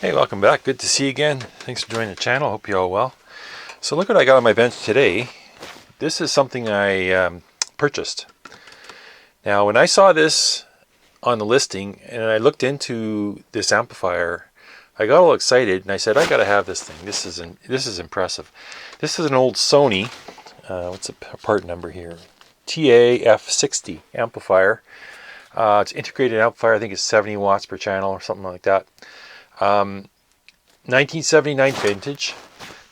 Hey, welcome back. Good to see you again. Thanks for joining the channel. Hope you're all well. So look what I got on my bench today. This is something I purchased. Now, when I saw this on the listing and I looked into this amplifier, I got all excited and I said, I got to have this thing. This is impressive. This is an old Sony. What's the part number here? TA-F60 amplifier. It's integrated amplifier. I think it's 70 watts per channel or something like that. 1979 vintage,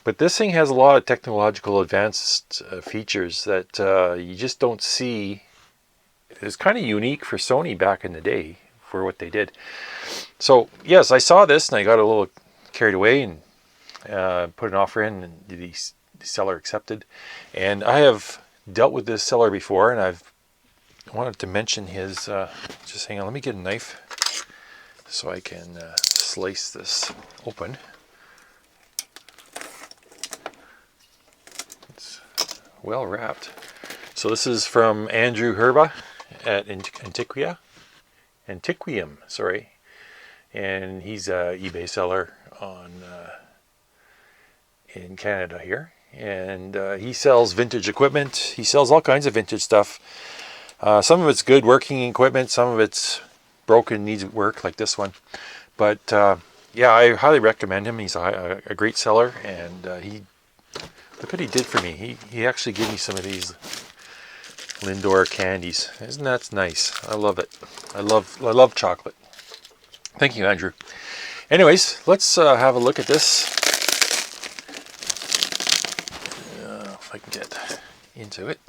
but this thing has a lot of technological advanced features that you just don't see. It's kind of unique for Sony back in the day for what they did. So yes, I saw this and I got a little carried away and put an offer in, and the seller accepted. And I have dealt with this seller before, and I've wanted to mention his, just hang on, let me get a knife so I can slice this open. It's well wrapped. So this is from Andrew Herba at Antiquium, sorry. And he's a eBay seller in Canada here. And he sells vintage equipment. He sells all kinds of vintage stuff. Some of it's good working equipment, some of it's broken, needs work, like this one. But yeah, I highly recommend him. He's a great seller, and look what he did for me. He actually gave me some of these Lindor candies. Isn't that nice? I love it. I love chocolate. Thank you, Andrew. Anyways, let's have a look at this. If I can get into it.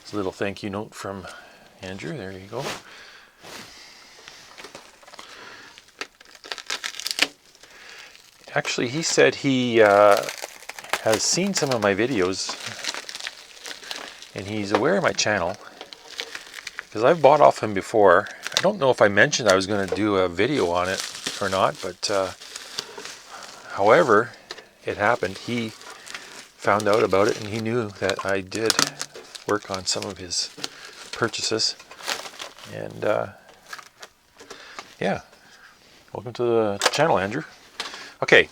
A little thank you note from Andrew. There you go. Actually, he said he has seen some of my videos and he's aware of my channel because I've bought off him before. I don't know if I mentioned I was going to do a video on it or not, but however it happened. He found out about it and he knew that I did work on some of his purchases, and yeah, welcome to the channel, Andrew. Okay,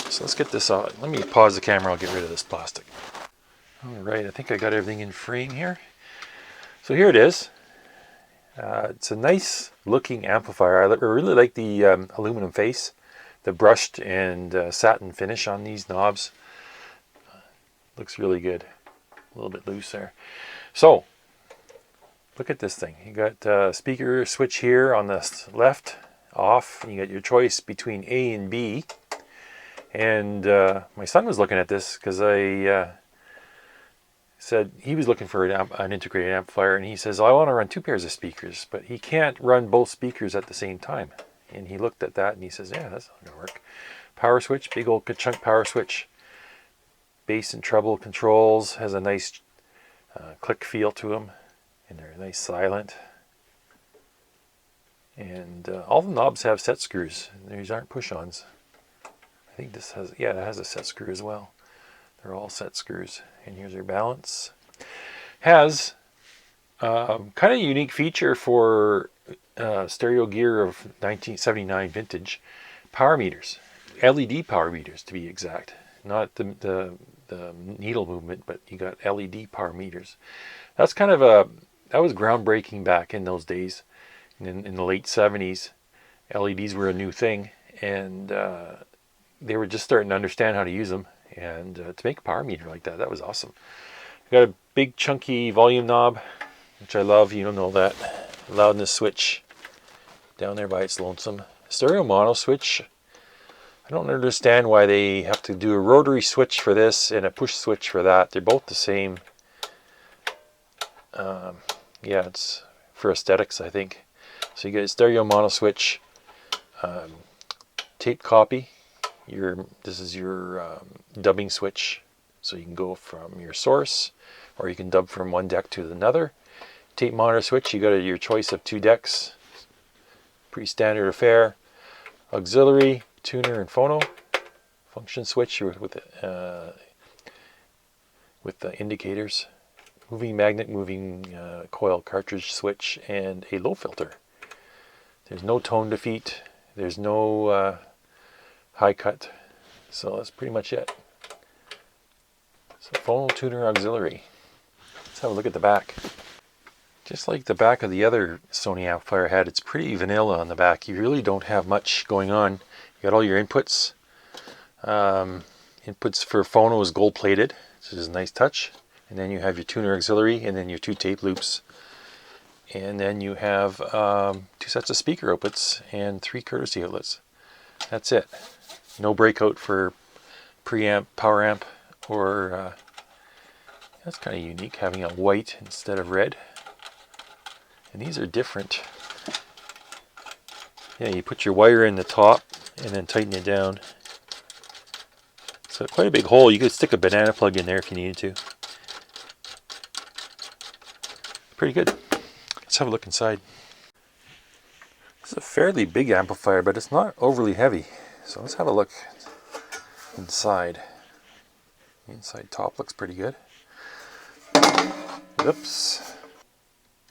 so let's get this out. Let me pause the camera. I'll get rid of this plastic. All right, I think I got everything in frame here. So here it is. It's a nice looking amplifier. I really like the aluminum face, the brushed and satin finish on these knobs. Looks really good. A little bit loose there. So look at this thing. You got speaker switch here on the left, off. You got your choice between A and B. And my son was looking at this because I said he was looking for an integrated amplifier, and he says, I want to run 2 pairs of speakers, but he can't run both speakers at the same time. And he looked at that and he says, yeah, that's not gonna work. Power switch, big old chunk power switch. Bass and treble controls, has a nice click feel to them, and they're nice silent. And all the knobs have set screws. These aren't push-ons. I think this has, yeah, it has a set screw as well. They're all set screws. And here's your balance. Has kind of a unique feature for stereo gear of 1979 vintage. Power meters, LED power meters to be exact. Not the needle movement, but you got LED power meters. That's kind of that was groundbreaking back in those days. In the late 70s, LEDs were a new thing, and they were just starting to understand how to use them. And to make a power meter like that, that was awesome. You got a big chunky volume knob, which I love. You don't know that. Loudness switch down there by its lonesome. Stereo mono switch. I don't understand why they have to do a rotary switch for this and a push switch for that. They're both the same. Yeah, it's for aesthetics, I think. So you get a stereo mono switch, tape copy. This is your dubbing switch, so you can go from your source, or you can dub from one deck to another. Tape monitor switch. You got your choice of 2 decks. Pretty standard affair. Auxiliary, tuner, and phono. Function switch with the indicators. moving magnet, moving coil cartridge switch, and a low filter. There's no tone defeat. There's no high cut. So that's pretty much it. So phono tuner auxiliary. Let's have a look at the back. Just like the back of the other Sony amplifier had, it's pretty vanilla on the back. You really don't have much going on. You got all your inputs. Inputs for phono is gold plated, which is a nice touch. And then you have your tuner auxiliary, and then your 2 tape loops. And then you have 2 sets of speaker outputs and 3 courtesy outlets. That's it. No breakout for preamp, power amp, or that's kind of unique, having a white instead of red. And these are different. Yeah, you put your wire in the top and then tighten it down. So quite a big hole. You could stick a banana plug in there if you needed to. Pretty good. Let's have a look inside. This is a fairly big amplifier, but it's not overly heavy. So let's have a look inside. The inside top looks pretty good. Oops.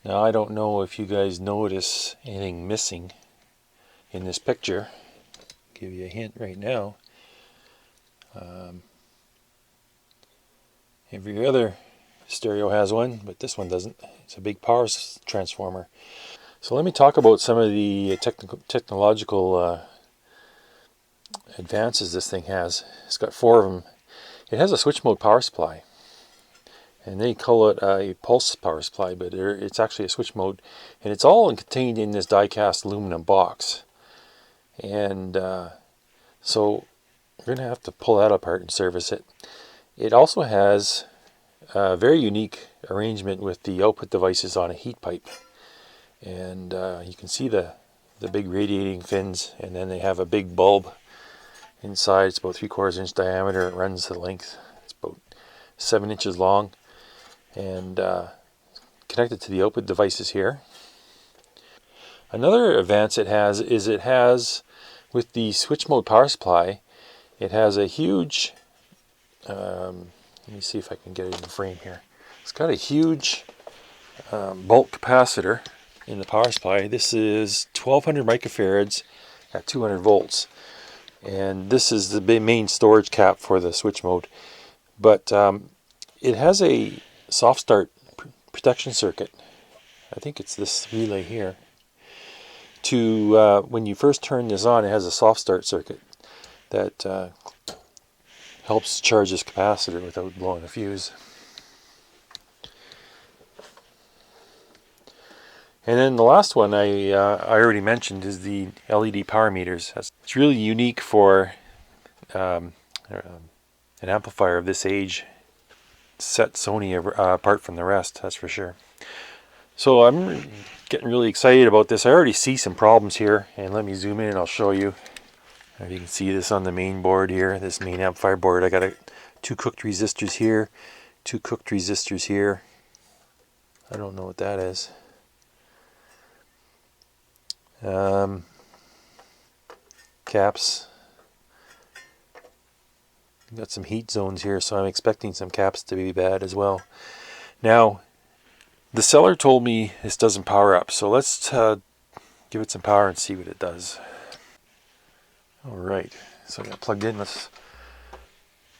Now I don't know if you guys notice anything missing in this picture. I'll give you a hint right now. Every other stereo has one, but this one doesn't. It's a big power transformer. So let me talk about some of the technological advances this thing has. It's got 4 of them. It has a switch mode power supply, and they call it a pulse power supply, but it's actually a switch mode, and it's all contained in this die-cast aluminum box. And so we're going to have to pull that apart and service it. It also has a very unique arrangement with the output devices on a heat pipe. And you can see the big radiating fins, and then they have a big bulb inside. It's about 3/4 inch diameter. It runs the length. It's about 7 inches long, and connected to the output devices here. Another advance it has is with the switch mode power supply, it has a huge, let me see if I can get it in the frame here. It's got a huge bulk capacitor in the power supply. This is 1200 microfarads at 200 volts. And this is the main storage cap for the switch mode. But it has a soft start protection circuit. I think it's this relay here. When you first turn this on, it has a soft start circuit that helps charge this capacitor without blowing a fuse. And then the last one I already mentioned is the LED power meters. It's really unique for an amplifier of this age. Set Sony apart from the rest, that's for sure. So I'm getting really excited about this. I already see some problems here, and let me zoom in and I'll show you. If you can see this on the main board here, this main amplifier board, I got 2 cooked resistors here, 2 cooked resistors here. I don't know what that is. Caps. Got some heat zones here, so I'm expecting some caps to be bad as well. Now, the seller told me this doesn't power up, so let's give it some power and see what it does. Alright, so I got it plugged in. Let's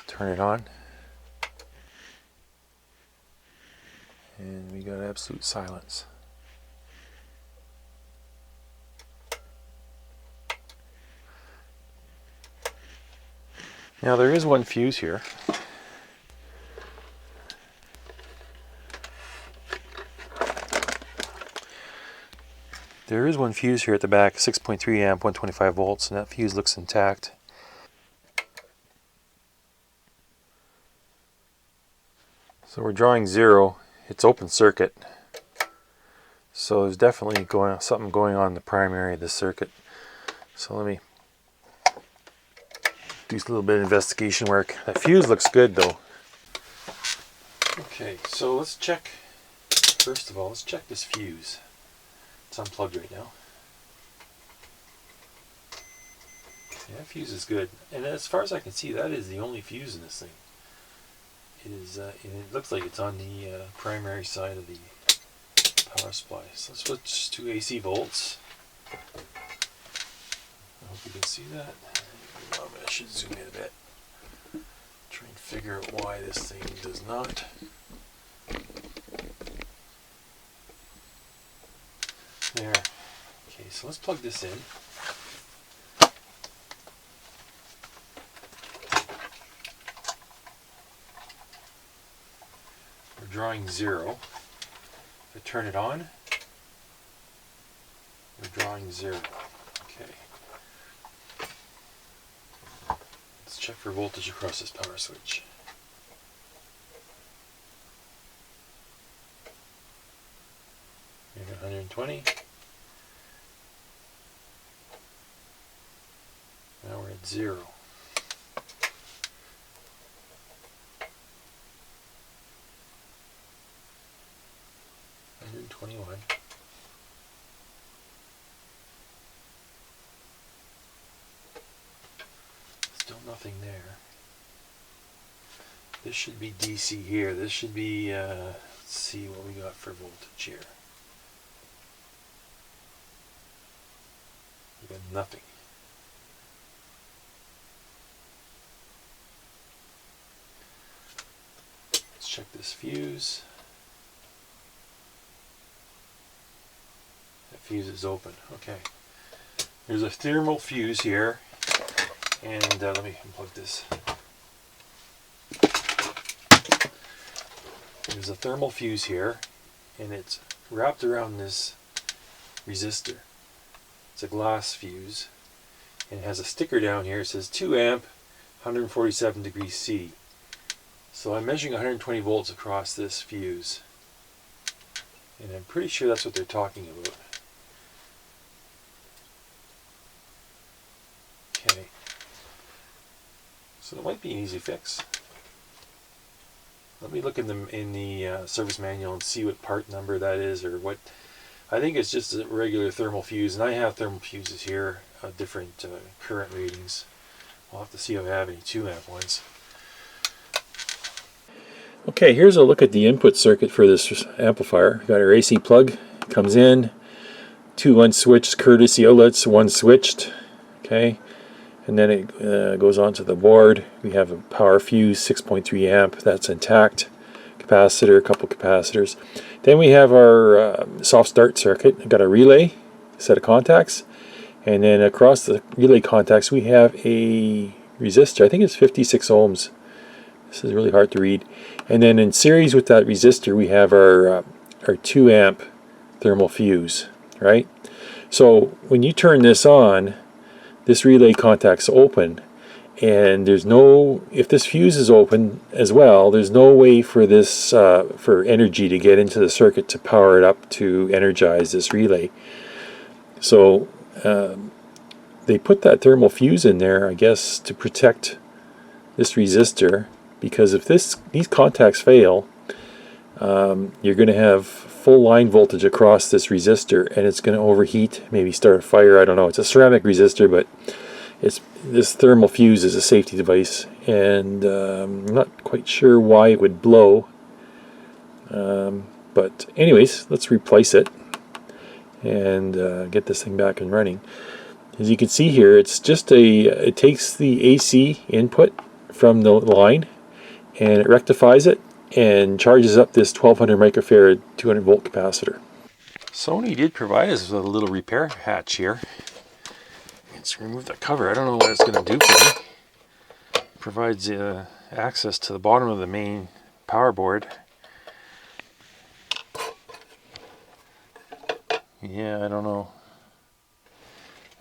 turn it on. And we got absolute silence. Now there is one fuse here. There is one fuse here at the back, 6.3 amp, 125 volts, and that fuse looks intact. So we're drawing 0. It's open circuit. So there's definitely something going on in the primary of this circuit. So let me do a little bit of investigation work. That fuse looks good though. Okay, so let's check, first of all, let's check this fuse. It's unplugged right now. Yeah, that fuse is good. And as far as I can see, that is the only fuse in this thing. is, and it looks like it's on the primary side of the power supply. So let's switch to AC volts. I hope you can see that. I should zoom in a bit. Try and figure out why this thing does not. There. Okay, so let's plug this in. We're drawing 0. If I turn it on, we're drawing 0. Okay. Let's check for voltage across this power switch. We have 120. Now we're at 0. $121. Still nothing there. This should be DC here. This should be, let's see what we got for voltage here. We got nothing. Let's check this fuse. That fuse is open. Okay. There's a thermal fuse here, and let me unplug this. There's a thermal fuse here, and it's wrapped around this resistor. It's a glass fuse, and it has a sticker down here. It says 2 amp, 147 degrees C. So I'm measuring 120 volts across this fuse, and I'm pretty sure that's what they're talking about. Okay, so it might be an easy fix. Let me look in the service manual and see what part number that is, or what. I think it's just a regular thermal fuse, and I have thermal fuses here, different current ratings. I'll have to see if I have any 2 amp ones. Okay, here's a look at the input circuit for this amplifier. We've got our AC plug, comes in, 2 unswitched courtesy outlets, 1 switched, okay, and then it goes onto the board. We have a power fuse, 6.3 amp, that's intact, capacitor, a couple capacitors. Then we have our soft start circuit. We've got a relay, set of contacts, and then across the relay contacts we have a resistor. I think it's 56 ohms. This is really hard to read. And then in series with that resistor we have our 2 amp thermal fuse, right? So when you turn this on, this relay contact's open, and there's no, if this fuse is open as well, there's no way for this for energy to get into the circuit to power it up to energize this relay. So they put that thermal fuse in there, I guess, to protect this resistor, because if these contacts fail, you're going to have full line voltage across this resistor, and it's going to overheat, maybe start a fire. I don't know. It's a ceramic resistor, but this thermal fuse is a safety device, and I'm not quite sure why it would blow. But anyways, let's replace it and get this thing back and running. As you can see here, it's just it takes the AC input from the line and it rectifies it and charges up this 1200 microfarad 200 volt capacitor. Sony did provide us with a little repair hatch here. Let's remove that cover. I don't know what it's going to do for me. It provides access to the bottom of the main power board. Yeah, I don't know.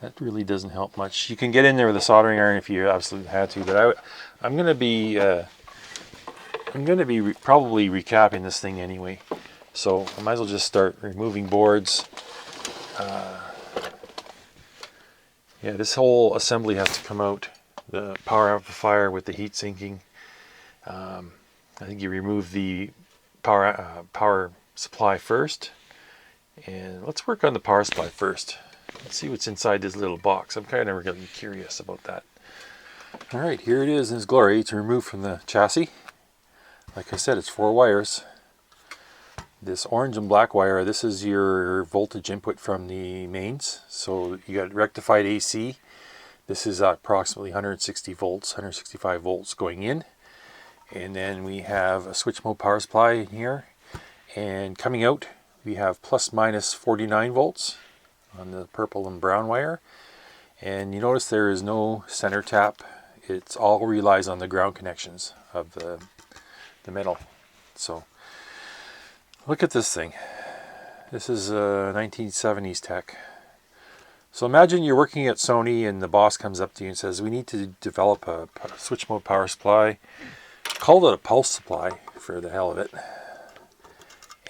That really doesn't help much. You can get in there with a soldering iron if you absolutely had to, but I'm going to be probably recapping this thing anyway. So I might as well just start removing boards. Yeah, this whole assembly has to come out. The power amplifier with the heat sinking. I think you remove the power supply first. And let's work on the power supply first. Let's see what's inside this little box. I'm kind of really curious about that. Alright, here it is in its glory. It's removed from the chassis. Like I said, it's 4 wires. This orange and black wire, this is your voltage input from the mains. So you got rectified AC. This is approximately 160 volts, 165 volts going in. And then we have a switch mode power supply in here. And coming out, we have plus minus 49 volts on the purple and brown wire. And you notice there is no center tap. It's all relies on the ground connections of the metal. So look at this thing. This is a 1970s tech. So imagine you're working at Sony and the boss comes up to you and says, we need to develop a switch mode power supply. Call it a pulse supply for the hell of it.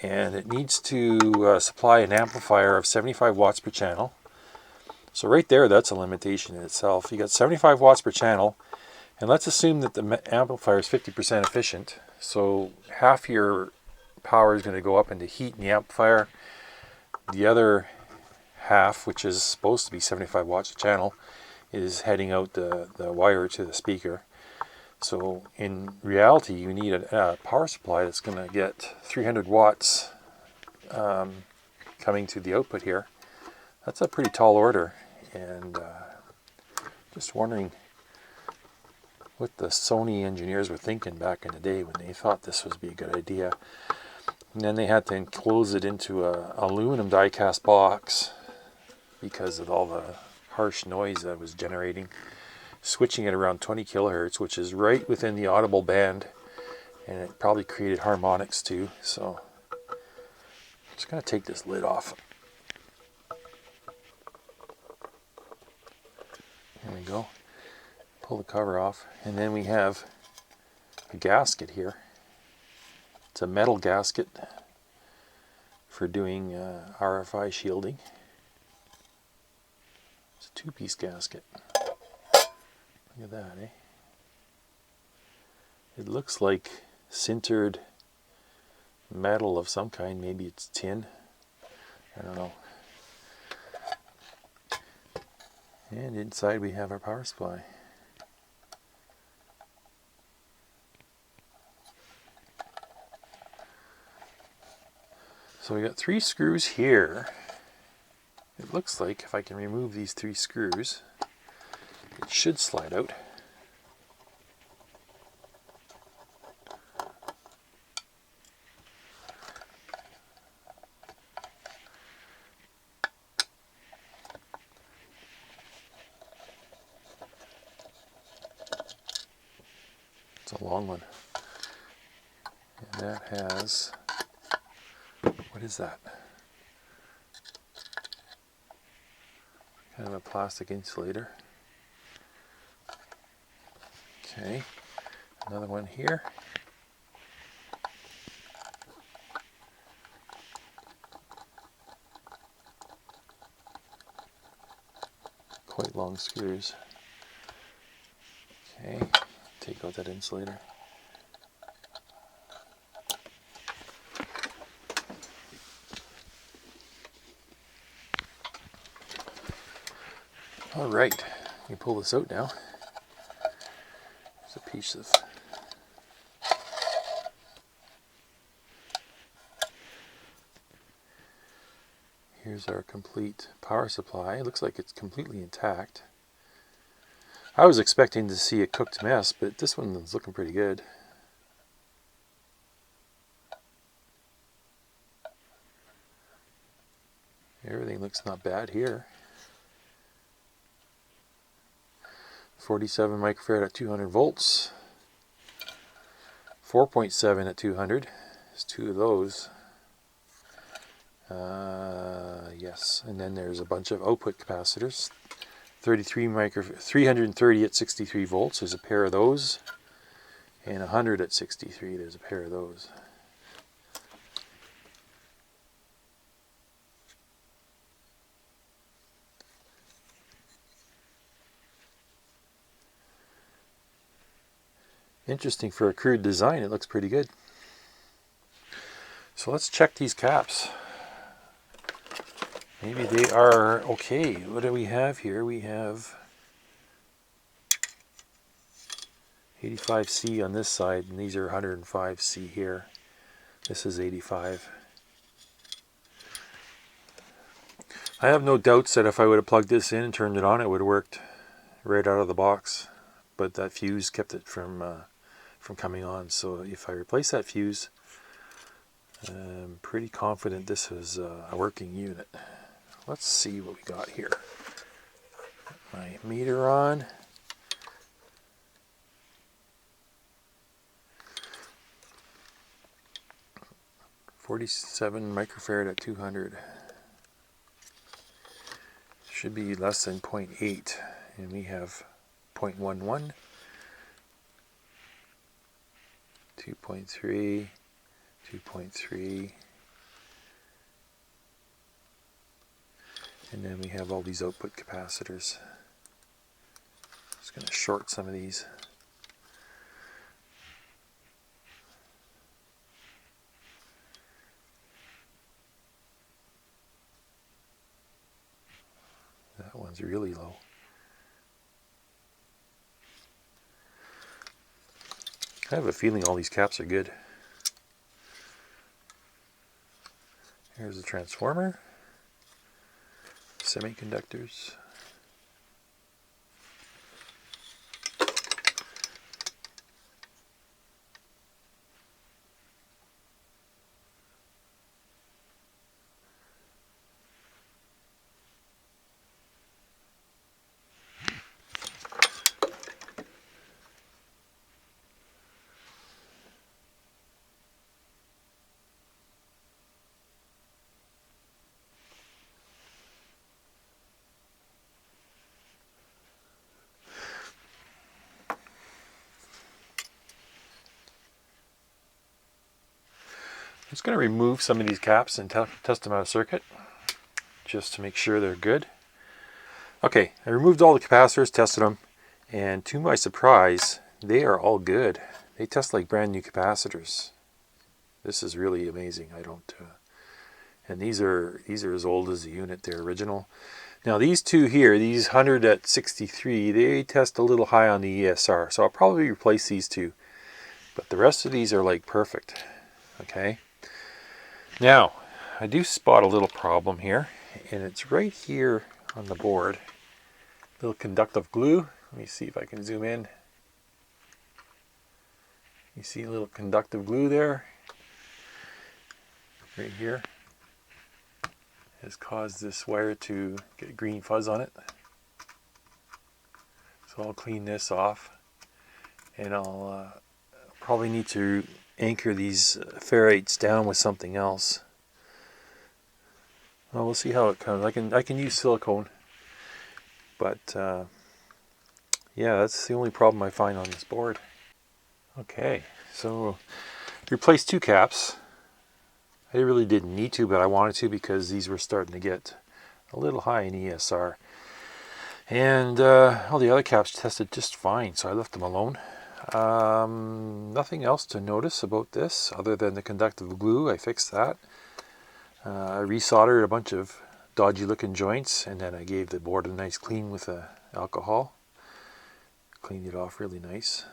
And it needs to supply an amplifier of 75 watts per channel. So right there, that's a limitation in itself. You got 75 watts per channel, and let's assume that the amplifier is 50% efficient. So half your power is going to go up into heat in the amplifier. The other half, which is supposed to be 75 watts a channel, is heading out the wire to the speaker. So in reality, you need a power supply that's going to get 300 watts coming to the output here. That's a pretty tall order, and just wondering what the Sony engineers were thinking back in the day when they thought this would be a good idea. And then they had to enclose it into a aluminum die-cast box because of all the harsh noise that it was generating. Switching it around 20 kilohertz, which is right within the audible band, and it probably created harmonics too. So I'm just going to take this lid off. There we go. Pull the cover off, and then we have a gasket here. It's a metal gasket for doing RFI shielding. It's a 2-piece gasket. Look at that, eh? It looks like sintered metal of some kind. Maybe it's tin. I don't know. And inside we have our power supply. So we got 3 screws here. It looks like if I can remove these 3 screws, it should slide out. It's a long one. And that has, what is that? Kind of a plastic insulator. Okay, another one here. Quite long screws. Okay, take out that insulator. All right, you pull this out now. There's a piece of here's our complete power supply. It looks like it's completely intact. I was expecting to see a cooked mess, but this one is looking pretty good. Everything looks not bad here. 47 microfarad at 200 volts. 4.7 at 200. There's 2 of those. Yes, and then there's a bunch of output capacitors. 330 at 63 volts. There's a pair of those. And 100 at 63. There's a pair of those. Interesting for a crude design, it looks pretty good. So let's check these caps. Maybe they are okay. What do we have here? We have 85C on this side, and these are 105C here. This is 85. I have no doubts that if I would have plugged this in and turned it on, it would have worked right out of the box. But that fuse kept it from coming on. So if I replace that fuse, I'm pretty confident this is a working unit. Let's see what we got here. Put my meter on. .47 microfarad at 200. Should be less than 0.8, and we have 0.11, 2.3, 2.3, and then we have all these output capacitors. Just going to short some of these. That one's really low. I have a feeling all these caps are good. Here's the transformer, semiconductors. I'm just going to remove some of these caps and test them out of circuit, just to make sure they're good. Okay, I removed all the capacitors, tested them, and to my surprise, they are all good. They test like brand new capacitors. This is really amazing. And these are as old as the unit. They're original. Now these two here, these 100 at 63, they test a little high on the ESR, so I'll probably replace these two. But the rest of these are like perfect. Okay. Now, I do spot a little problem here, and it's right here on the board. Little conductive glue. Let me see if I can zoom in. You see a little conductive glue there? Right here. Has caused this wire to get green fuzz on it. So I'll clean this off, and I'll probably need to anchor these ferrites down with something else. Well, we'll see how it comes. I can use silicone, but yeah, that's the only problem I find on this board. Okay, so replace two caps. I really didn't need to, but I wanted to because these were starting to get a little high in ESR. And all the other caps tested just fine, so I left them alone. Nothing else to notice about this other than the conductive glue. I fixed that. I resoldered a bunch of dodgy looking joints, and then I gave the board a nice clean with alcohol. Cleaned it off really nice.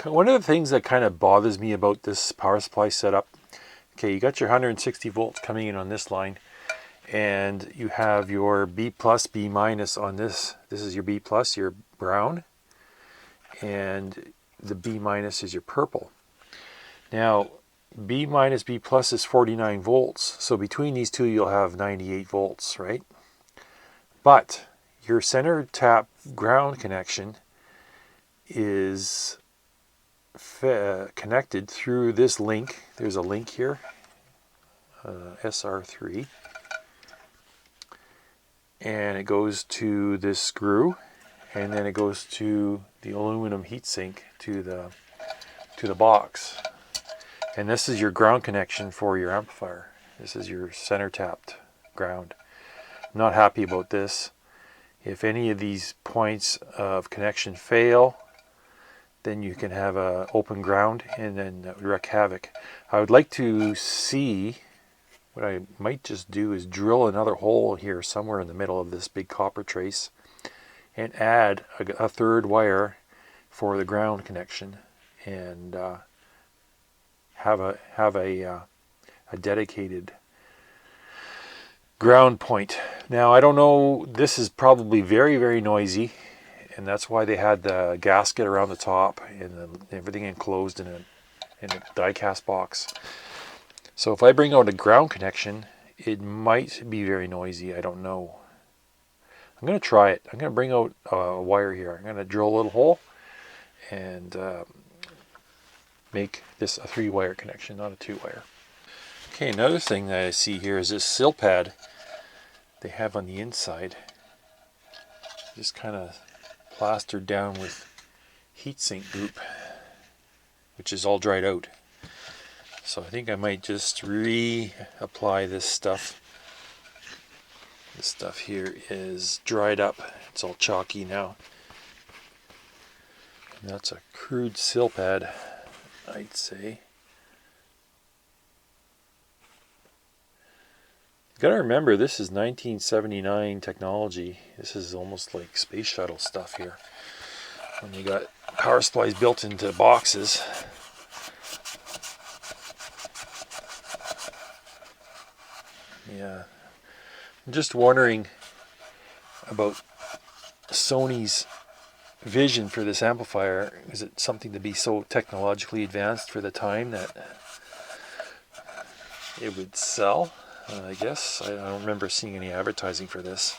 One of the things that kind of bothers me about this power supply setup, okay, you got your 160 volts coming in on this line, and you have your B plus, B minus on this. This is your B plus, your brown, and the B minus is your purple. Now, B minus, B plus is 49 volts, so between these two you'll have 98 volts, right? But your center tap ground connection is connected through this link. There's a link here, SR3, and it goes to this screw, and then it goes to the aluminum heatsink to the box. And this is your ground connection for your amplifier. This is your center tapped ground. I'm not happy about this. If any of these points of connection fail, then you can have a open ground, and then that would wreak havoc. I would like to see, what I might just do is drill another hole here somewhere in the middle of this big copper trace and add a third wire for the ground connection and have a dedicated ground point. Now I don't know, this is probably very, very noisy, and that's why they had the gasket around the top and everything enclosed in a die-cast box. So if I bring out a ground connection, it might be very noisy. I don't know. I'm going to try it. I'm going to bring out a wire here. I'm going to drill a little hole and make this a 3-wire connection, not a 2-wire. Okay, another thing that I see here is this sill pad they have on the inside. Just kind of plastered down with heatsink group, which is all dried out. So I think I might just reapply this stuff. This stuff here is dried up. It's all chalky now. And that's a crude sill pad, I'd say. You gotta remember, this is 1979 technology. This is almost like space shuttle stuff here. And you got power supplies built into boxes. Yeah. I'm just wondering about Sony's vision for this amplifier. Is it something to be so technologically advanced for the time that it would sell? I guess. I don't remember seeing any advertising for this.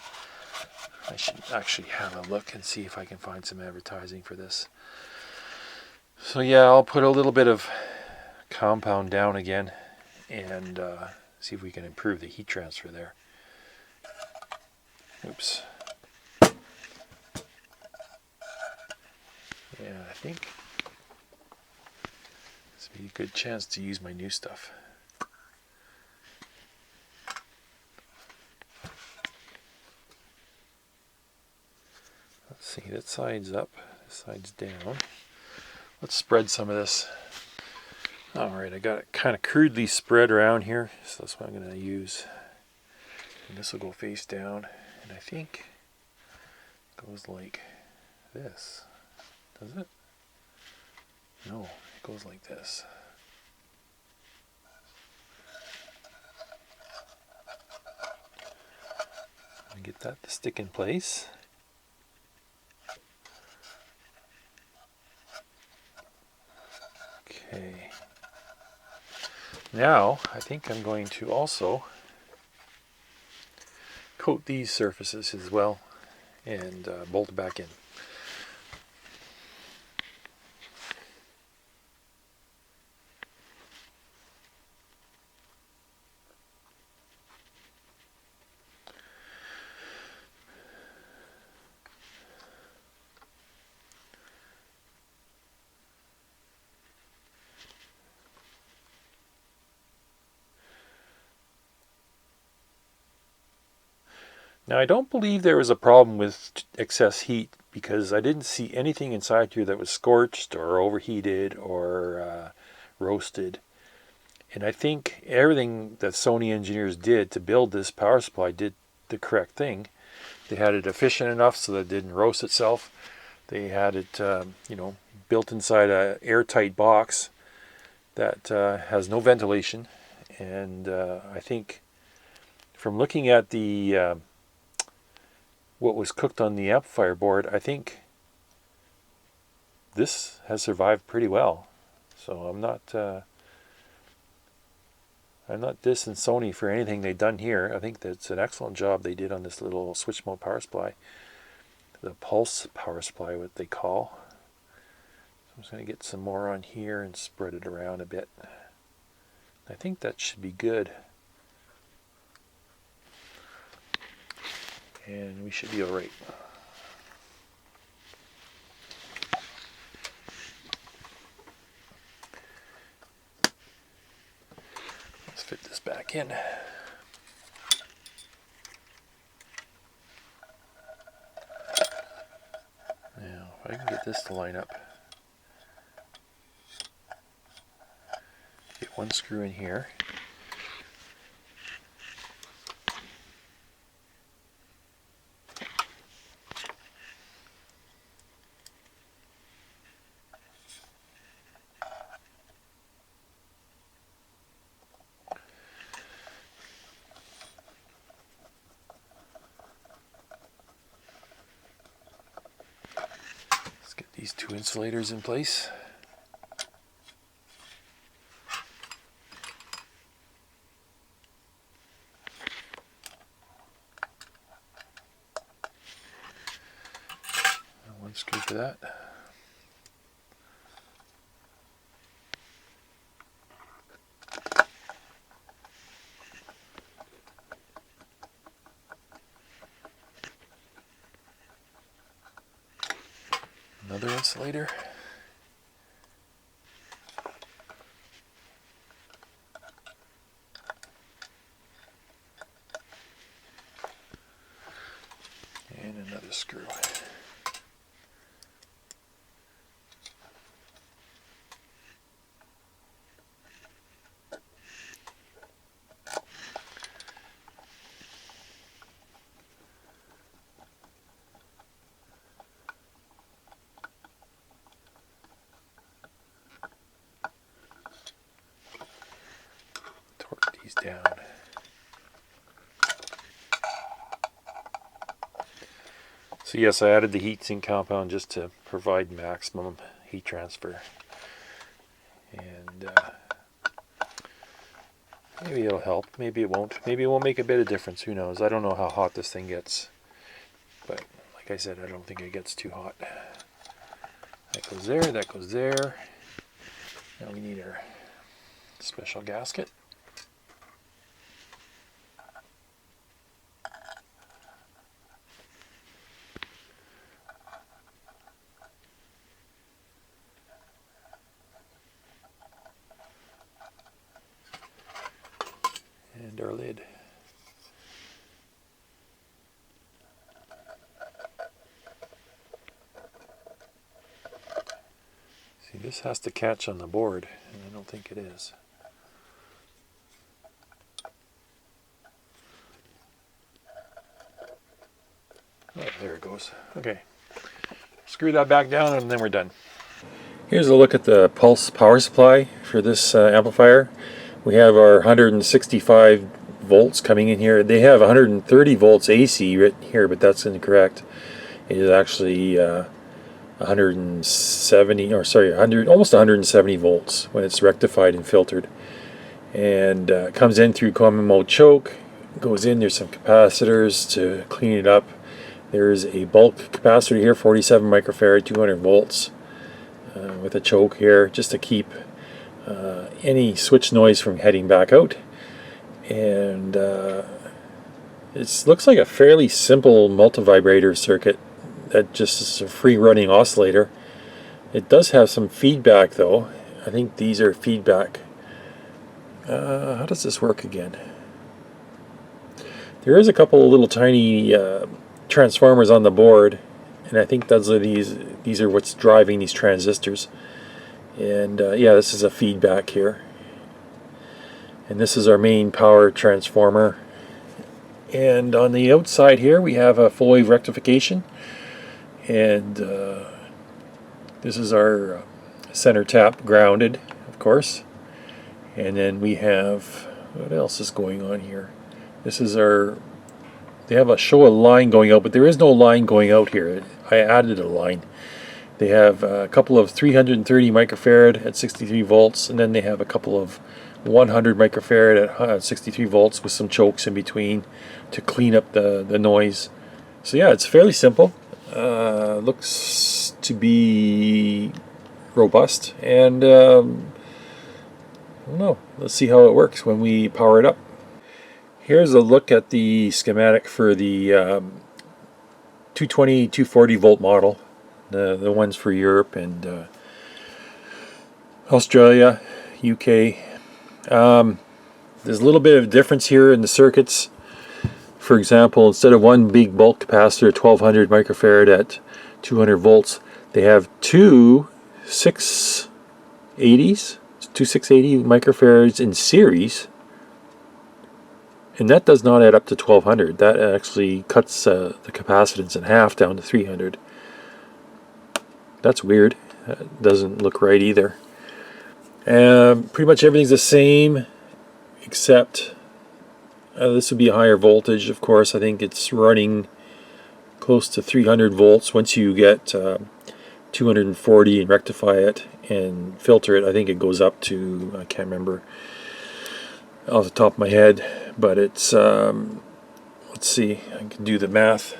I should actually have a look and see if I can find some advertising for this. So yeah, I'll put a little bit of compound down again and see if we can improve the heat transfer there. Oops. Yeah, I think this would be a good chance to use my new stuff. Let's see, that side's up, this side's down. Let's spread some of this. Alright, I got it kind of crudely spread around here, so that's what I'm going to use. And this will go face down, and I think it goes like this. Does it? No, it goes like this. And get that to stick in place. Okay. Now, I think I'm going to also coat these surfaces as well and bolt it back in. Now I don't believe there was a problem with excess heat because I didn't see anything inside here that was scorched or overheated or roasted. And I think everything that Sony engineers did to build this power supply did the correct thing. They had it efficient enough so that it didn't roast itself. They had it, built inside an airtight box that has no ventilation. And I think from looking at the what was cooked on the amplifier board, I think this has survived pretty well. So I'm not dissing Sony for anything they've done here. I think that's an excellent job they did on this little switch mode power supply. The pulse power supply, what they call. So I'm just going to get some more on here and spread it around a bit. I think that should be good. And we should be alright. Let's fit this back in. Now, if I can get this to line up. Get one screw in here. these two insulators in place. One screw for that. Another insulator. And another screw. Torque these down. So yes, I added the heatsink compound just to provide maximum heat transfer. And maybe it'll help, maybe it won't. Maybe it won't make a bit of difference, who knows. I don't know how hot this thing gets. But like I said, I don't think it gets too hot. That goes there, that goes there. Now we need our special gasket. And our lid. See, this has to catch on the board, and I don't think it is. Oh, there it goes. Okay. Screw that back down and then we're done. Here's a look at the pulse power supply for this amplifier. We have our 165 volts coming in here. They have 130 volts AC written here, but that's incorrect. It is actually 170, or sorry, almost 170 volts when it's rectified and filtered. And it comes in through common mode choke, goes in, there's some capacitors to clean it up. There's a bulk capacitor here, 47 microfarad, 200 volts, with a choke here, just to keep any switch noise from heading back out. And it looks like a fairly simple multivibrator circuit that just is a free running oscillator. It does have some feedback though. I think these are feedback. How does this work again? There is a couple of little tiny transformers on the board, and I think those are these are what's driving these transistors. And yeah, this is a feedback here, and this is our main power transformer. And on the outside here we have a full wave rectification, and this is our center tap grounded, of course. And then we have, what else is going on here? This is our, they have a show a line going out, but there is no line going out here. I added a line. They have a couple of 330 microfarad at 63 volts, and then they have a couple of 100 microfarad at 63 volts with some chokes in between to clean up the noise. So yeah, it's fairly simple. Looks to be robust, and I don't know. Let's see how it works when we power it up. Here's a look at the schematic for the 220, 240 volt model. The ones for Europe and Australia, UK. There's a little bit of difference here in the circuits. For example, instead of one big bulk capacitor, 1200 microfarad at 200 volts, they have two 680s, two 680 microfarads in series, and that does not add up to 1200. That actually cuts the capacitance in half down to 300. That's weird. That doesn't look right either. Pretty much everything's the same, except this would be a higher voltage, of course. I think it's running close to 300 volts once you get 240 and rectify it and filter it. I think it goes up to, I can't remember off the top of my head, but it's, let's see, I can do the math.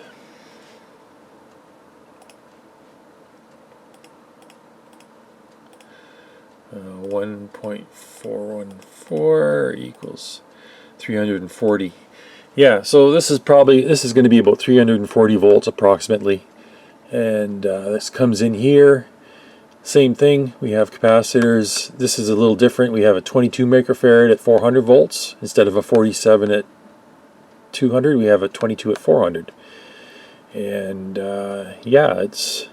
Uh, 1.414 equals 340. Yeah, so this is going to be about 340 volts approximately. And this comes in here. Same thing, we have capacitors. This is a little different. We have a 22 microfarad at 400 volts instead of a 47 at 200. We have a 22 at 400. And yeah, it's,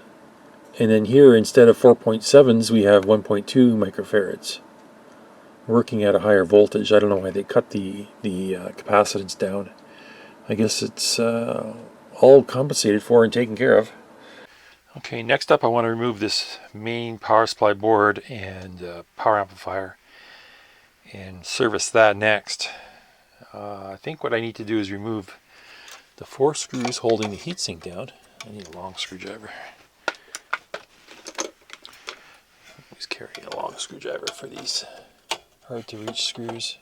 and then here instead of 4.7s we have 1.2 microfarads, working at a higher voltage. I don't know why they cut the capacitance down. I guess it's all compensated for and taken care of. Okay, next up I want to remove this main power supply board and power amplifier and service that next. I think what I need to do is remove the 4 screws holding the heatsink down. I need a long screwdriver. Always carry a long screwdriver for these hard to reach screws.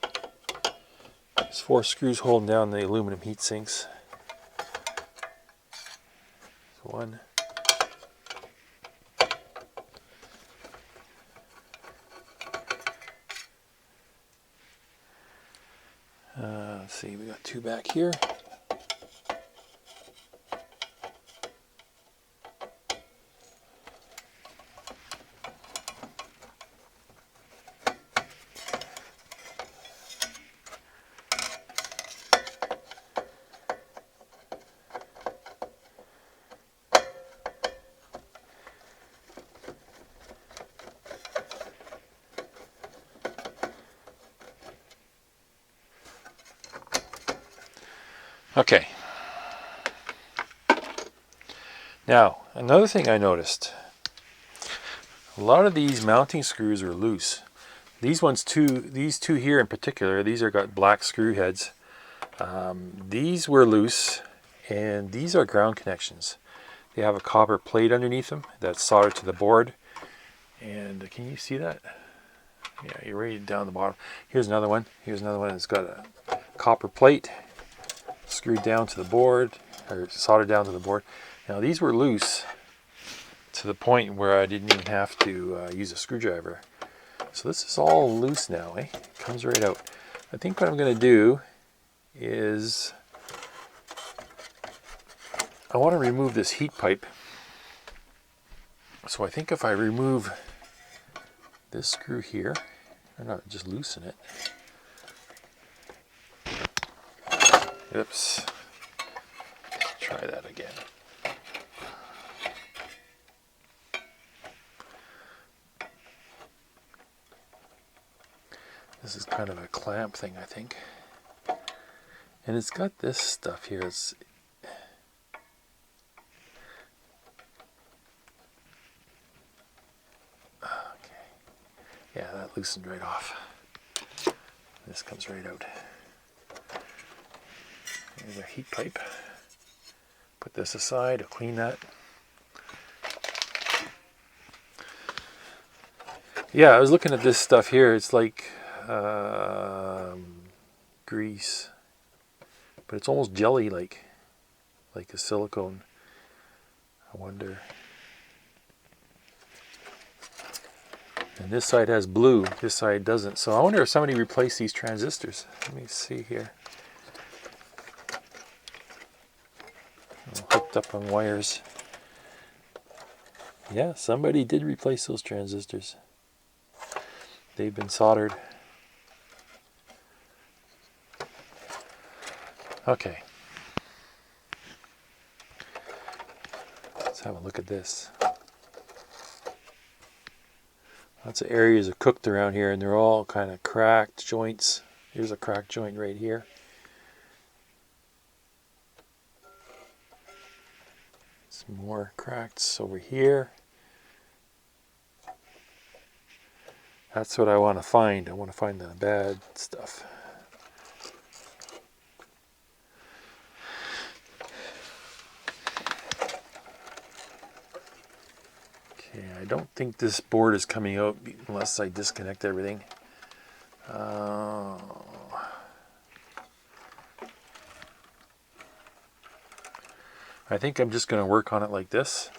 There's 4 screws holding down the aluminum heat sinks. One. Let's see, we got 2 back here. Okay. Now, another thing I noticed, a lot of these mounting screws are loose. These ones too, these 2 here in particular, these are got black screw heads. These were loose, and these are ground connections. They have a copper plate underneath them that's soldered to the board. And can you see that? Yeah, you're right down the bottom. Here's another one. Here's another one that's got a copper plate screwed down to the board, or soldered down to the board. Now these were loose to the point where I didn't even have to use a screwdriver. So this is all loose now, eh? It comes right out. I think what I'm going to do is I want to remove this heat pipe. So I think if I remove this screw here, or not, just loosen it. Oops. Let's try that again. This is kind of a clamp thing, I think. And it's got this stuff here. It's okay. Yeah, that loosened right off. This comes right out. There's a heat pipe. Put this aside, I'll clean that. Yeah, I was looking at this stuff here. It's like grease, but it's almost jelly like a silicone. I wonder. And this side has blue, this side doesn't. So I wonder if somebody replaced these transistors. Let me see here. Hooked up on wires. Yeah, somebody did replace those transistors. They've been soldered. Okay. Let's have a look at this. Lots of areas are cooked around here, and they're all kind of cracked joints. Here's a cracked joint right here. Some more cracks over here. That's what I want to find. I want to find the bad stuff. I don't think this board is coming out unless I disconnect everything. I think I'm just going to work on it like this.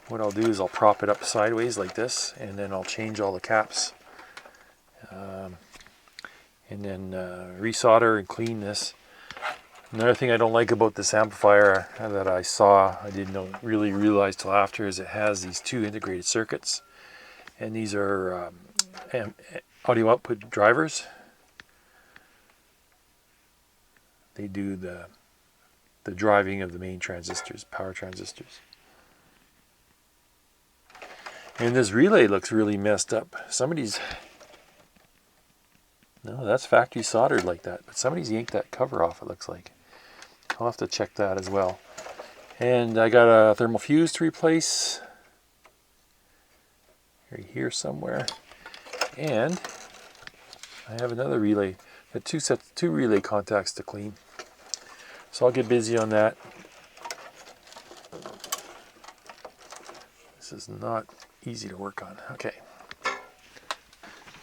What I'll do is I'll prop it up sideways like this, and then I'll change all the caps. And then resolder and clean this. Another thing I don't like about this amplifier that I saw, I didn't really realize till after, is it has these two integrated circuits. And these are audio output drivers. They do the driving of the main transistors, power transistors. And this relay looks really messed up. No, that's factory soldered like that, but somebody's yanked that cover off, it looks like. I'll have to check that as well. And I got a thermal fuse to replace. Right here somewhere. And I have another relay. Got two relay contacts to clean. So I'll get busy on that. This is not easy to work on.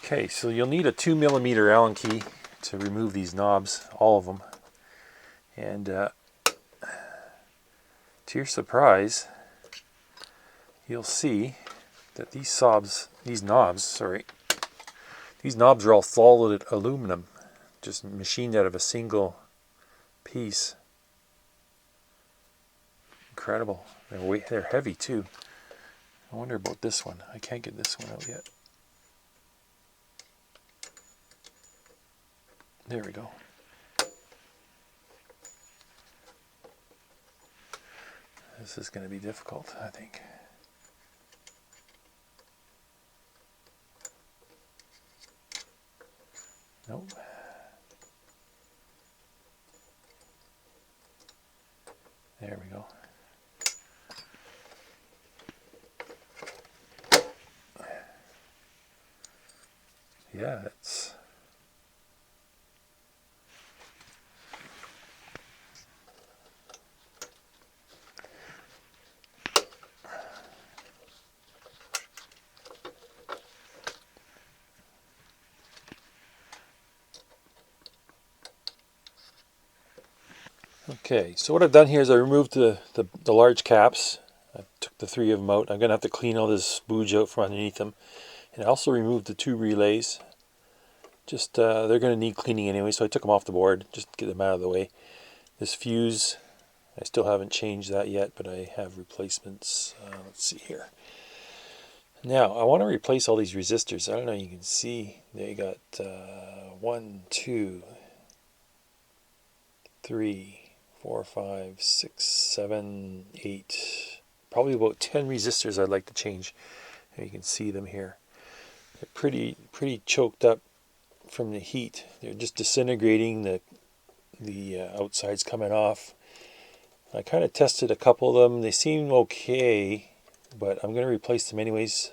Okay, so you'll need a 2mm Allen key to remove these knobs, all of them. And to your surprise, you'll see that these knobs are all solid aluminum, just machined out of a single piece. Incredible. They're heavy too. I wonder about this one. I can't get this one out yet. There we go. This is going to be difficult, I think. Nope. There we go. Yeah, it's... Okay, so what I've done here is I removed the large caps. I took the 3 of them out. I'm going to have to clean all this spooge out from underneath them. And I also removed the 2 relays. Just, they're going to need cleaning anyway, so I took them off the board just to get them out of the way. This fuse, I still haven't changed that yet, but I have replacements. Let's see here. Now, I want to replace all these resistors. I don't know if you can see. They got 1, 2, 3, 4, 5, 6, 7, 8, probably about 10 resistors I'd like to change. And you can see them here. They're pretty choked up from the heat. They're just disintegrating. The outside's coming off. I kind of tested a couple of them. They seem okay, but I'm going to replace them anyways,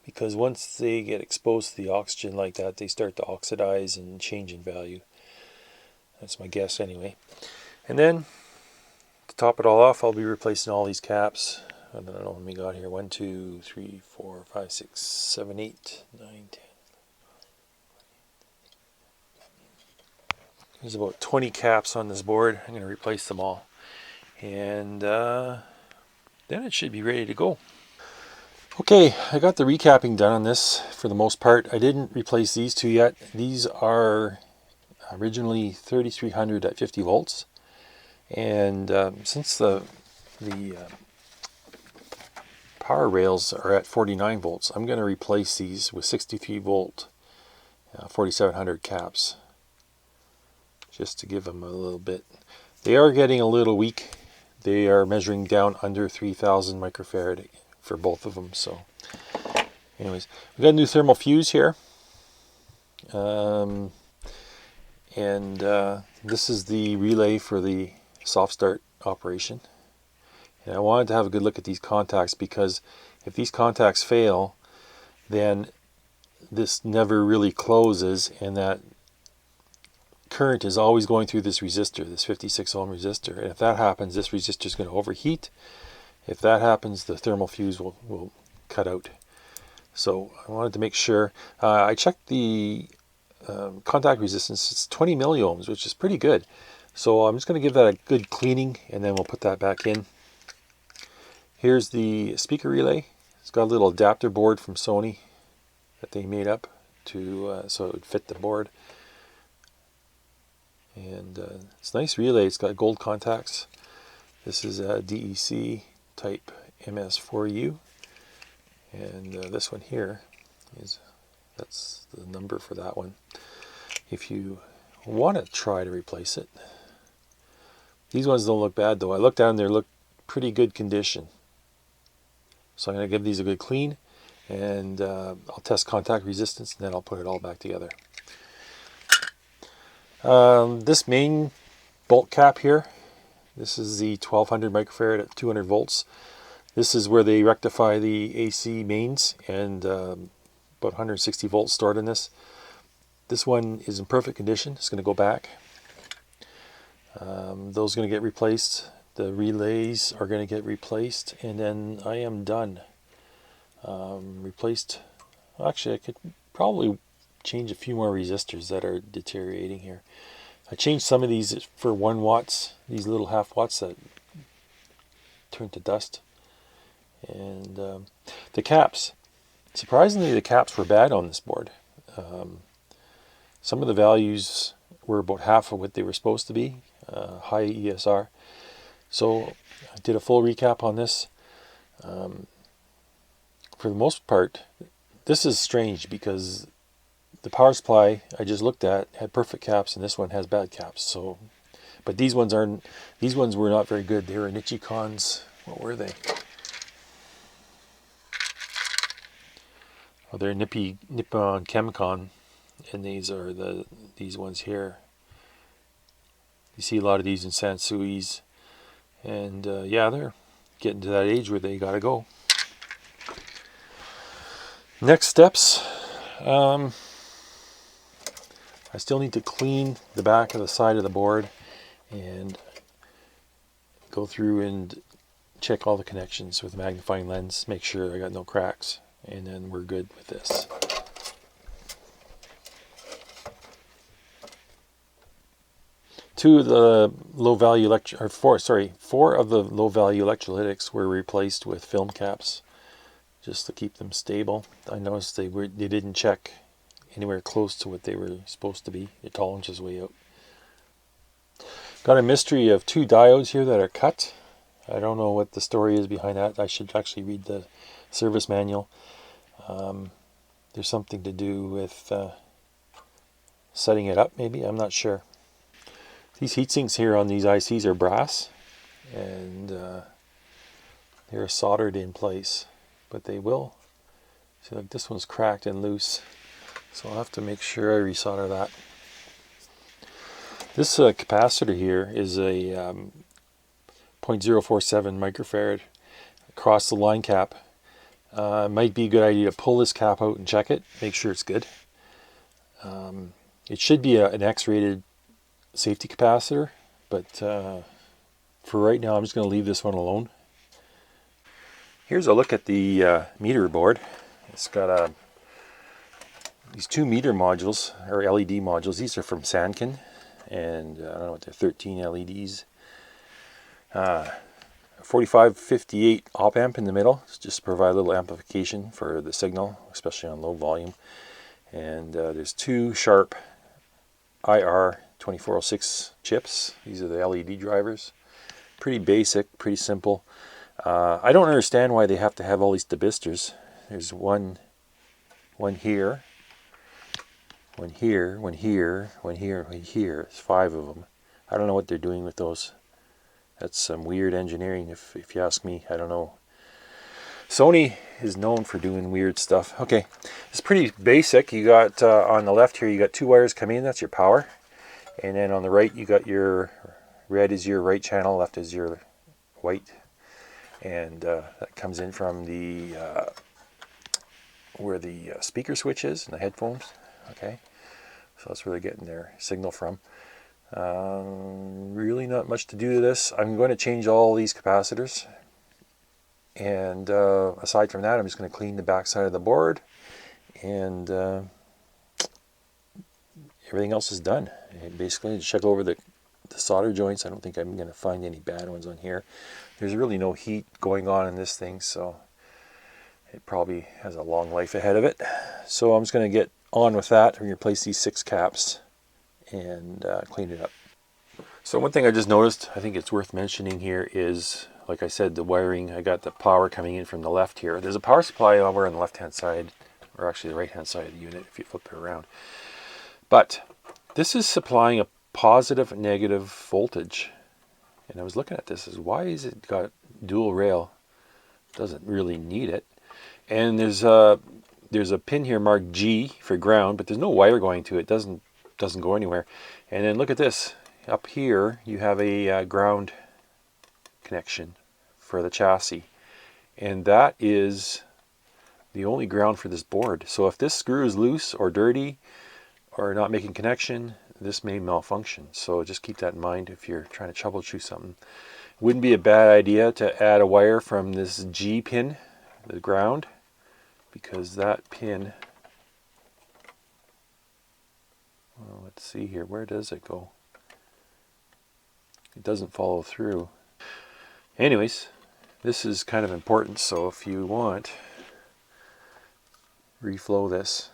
because once they get exposed to the oxygen like that, they start to oxidize and change in value. That's my guess anyway. And then, to top it all off, I'll be replacing all these caps. I don't know how many we got here. 1, 2, 3, 4, 5, 6, 7, 8, 9, 10. There's about 20 caps on this board. I'm going to replace them all. And then it should be ready to go. Okay, I got the recapping done on this for the most part. I didn't replace these 2 yet. These are originally 3300 at 50 volts. And since the power rails are at 49 volts, I'm going to replace these with 63 volt 4700 caps, just to give them a little bit. They are getting a little weak. They are measuring down under 3000 microfarad for both of them. So anyways, we got a new thermal fuse here. This is the relay for the soft start operation. And I wanted to have a good look at these contacts, because if these contacts fail, then this never really closes, and that current is always going through this resistor, this 56 ohm resistor. And if that happens, this resistor is going to overheat. If that happens, the thermal fuse will cut out. So I wanted to make sure. I checked the contact resistance. It's 20 milliohms, which is pretty good. So I'm just going to give that a good cleaning, and then we'll put that back in. Here's the speaker relay. It's got a little adapter board from Sony that they made up to so it would fit the board. And it's a nice relay. It's got gold contacts. This is a DEC type MS4U, and this one here that's the number for that one. If you want to try to replace it, these ones don't look bad though. I looked down there, look pretty good condition. So I'm going to give these a good clean, and I'll test contact resistance, and then I'll put it all back together. This main bolt cap here, this is the 1200 microfarad at 200 volts. This is where they rectify the AC mains, and about 160 volts stored in this. This one is in perfect condition. It's going to go back. Those are going to get replaced. The relays are going to get replaced, and then I am done. Replaced. Actually, I could probably change a few more resistors that are deteriorating here. I changed some of these for 1 watts, these little half watts that turn to dust. And the caps. Surprisingly, the caps were bad on this board. Some of the values were about half of what they were supposed to be, high ESR. So I did a full recap on this. For the most part, this is strange because the power supply I just looked at had perfect caps, and this one has bad caps. So, but these ones aren't. These ones were not very good. They were Nichicons. What were they? Oh, they're Nippon Chemicon, and these are these ones here. You see a lot of these in Sansui's, and yeah, they're getting to that age where they gotta go. Next steps. I still need to clean the back of the side of the board and go through and check all the connections with a magnifying lens, make sure I got no cracks, and then we're good with this. Four of the low value electrolytics were replaced with film caps just to keep them stable. I noticed they didn't check anywhere close to what they were supposed to be. The tolerance is way out. Got a mystery of 2 diodes here that are cut. I don't know what the story is behind that. I should actually read the service manual. There's something to do with setting it up, maybe. I'm not sure. These heat sinks here on these ICs are brass, and they're soldered in place, but they will. See, like this one's cracked and loose, so I'll have to make sure I resolder that. This capacitor here is a 0.047 microfarad across the line cap. Might be a good idea to pull this cap out and check it, make sure it's good. It should be an X-rated safety capacitor, but for right now I'm just going to leave this one alone. Here's a look at the meter board. It's got these 2 meter modules, or LED modules. These are from Sanken, and I don't know what they're, 13 LEDs. 4558 op amp in the middle, just to provide a little amplification for the signal, especially on low volume. And there's 2 sharp IR 2406 chips. These are the LED drivers. Pretty basic, pretty simple. I don't understand why they have to have all these debistors. There's one here, one here, one here, one here, one here. There's 5 of them. I don't know what they're doing with those. That's some weird engineering, if you ask me. I don't know. Sony is known for doing weird stuff. Okay, it's pretty basic. You got on the left here, you got 2 wires coming in. That's your power. And then on the right, you got your red is your right channel, left is your white. And that comes in from the where the speaker switch is and the headphones. Okay, so that's where they're getting their signal from. Really not much to do to this. I'm going to change all these capacitors. And aside from that, I'm just going to clean the back side of the board, and everything else is done. And basically, check over the solder joints. I don't think I'm going to find any bad ones on here. There's really no heat going on in this thing, so it probably has a long life ahead of it. So I'm just going to get on with that. I'm going to replace these 6 caps and clean it up. So one thing I just noticed, I think it's worth mentioning here, is, like I said, the wiring. I got the power coming in from the left here. There's a power supply over on the left-hand side, or actually the right-hand side of the unit if you flip it around. But this is supplying a positive and negative voltage. And I was looking at this, as why is it got dual rail? Doesn't really need it. And there's a pin here marked G for ground, but there's no wire going to it. Doesn't go anywhere. And then look at this. Up here you have a ground connection for the chassis, and that is the only ground for this board. So if this screw is loose or dirty or not making connection, this may malfunction. So just keep that in mind if you're trying to troubleshoot something. Wouldn't be a bad idea to add a wire from this G pin, the ground, because that pin, well, let's see here, where does it go? It doesn't follow through. Anyways, this is kind of important, so if you want, reflow this.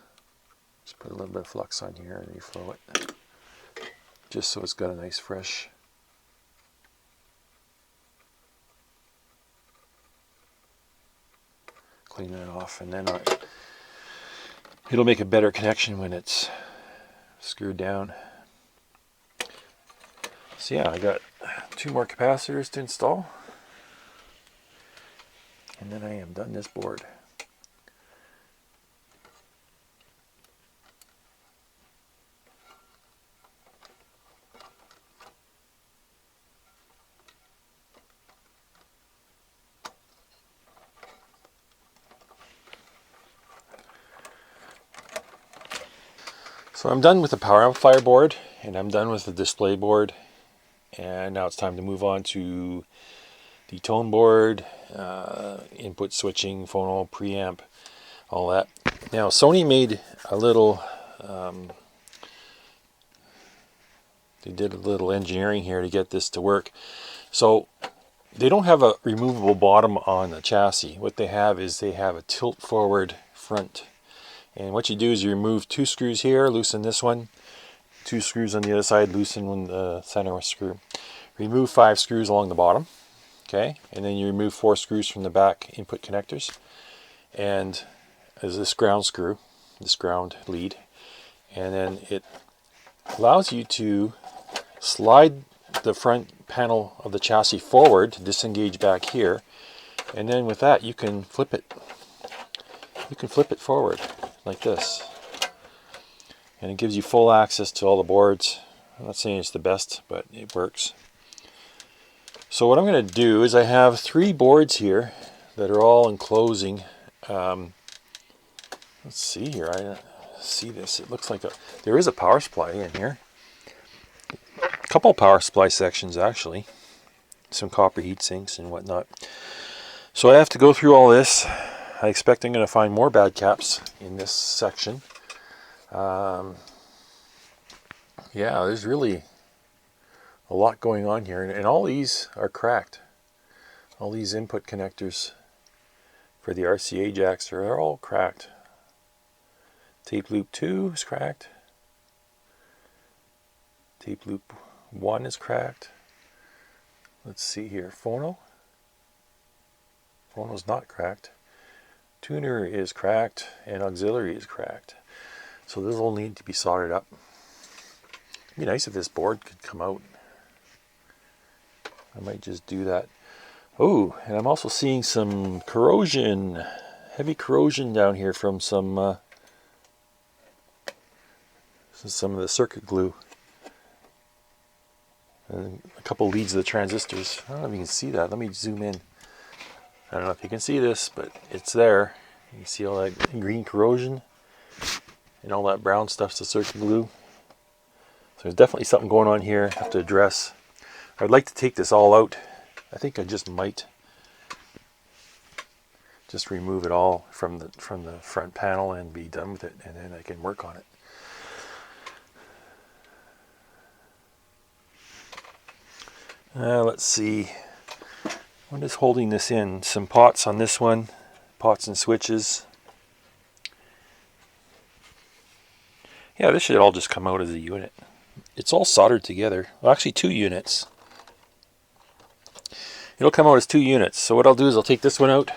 Just put a little bit of flux on here and reflow it, just so it's got a nice fresh. Clean it off, and then it'll make a better connection when it's screwed down. So yeah, I got 2 more capacitors to install, and then I am done this board. So I'm done with the power amplifier board, and I'm done with the display board, and now it's time to move on to the tone board, input switching, phono, preamp, all that. Now Sony made a little, they did a little engineering here to get this to work. So they don't have a removable bottom on the chassis. What they have is they have a tilt forward front. And what you do is you remove 2 screws here, loosen this one, 2 screws on the other side, loosen the center screw. Remove 5 screws along the bottom, okay? And then you remove 4 screws from the back input connectors. And there's this ground screw, this ground lead. And then it allows you to slide the front panel of the chassis forward to disengage back here. And then with that you can flip it. You can flip it forward like this, and it gives you full access to all the boards. I'm not saying it's the best, but it works. So what I'm going to do is I have 3 boards here that are all enclosing. Let's see here. I see this. It looks like there is a power supply in here. A couple power supply sections actually. Some copper heat sinks and whatnot. So I have to go through all this. I expect I'm going to find more bad caps in this section. Yeah, there's really a lot going on here, and all these are cracked. All these input connectors for the RCA jacks are all cracked. Tape loop 2 is cracked. Tape loop 1 is cracked. Let's see here. Phono's not cracked. Tuner is cracked, and auxiliary is cracked. So this will need to be soldered up. It'd be nice if this board could come out. I might just do that. Oh, and I'm also seeing some corrosion, heavy corrosion down here from some of the circuit glue. And a couple leads of the transistors. I don't know if you can see that. Let me zoom in. I don't know if you can see this, but it's there. You can see all that green corrosion and all that brown stuff's the circuit glue. So there's definitely something going on here I have to address. I'd like to take this all out. I think I just might. just remove it all from the front panel and be done with it, and then I can work on it. Let's see, what is holding this in? Some pots on this one, pots and switches. Yeah, this should all just come out as a unit. It's all soldered together. Well, actually 2 units. It'll come out as 2 units. So what I'll do is I'll take this one out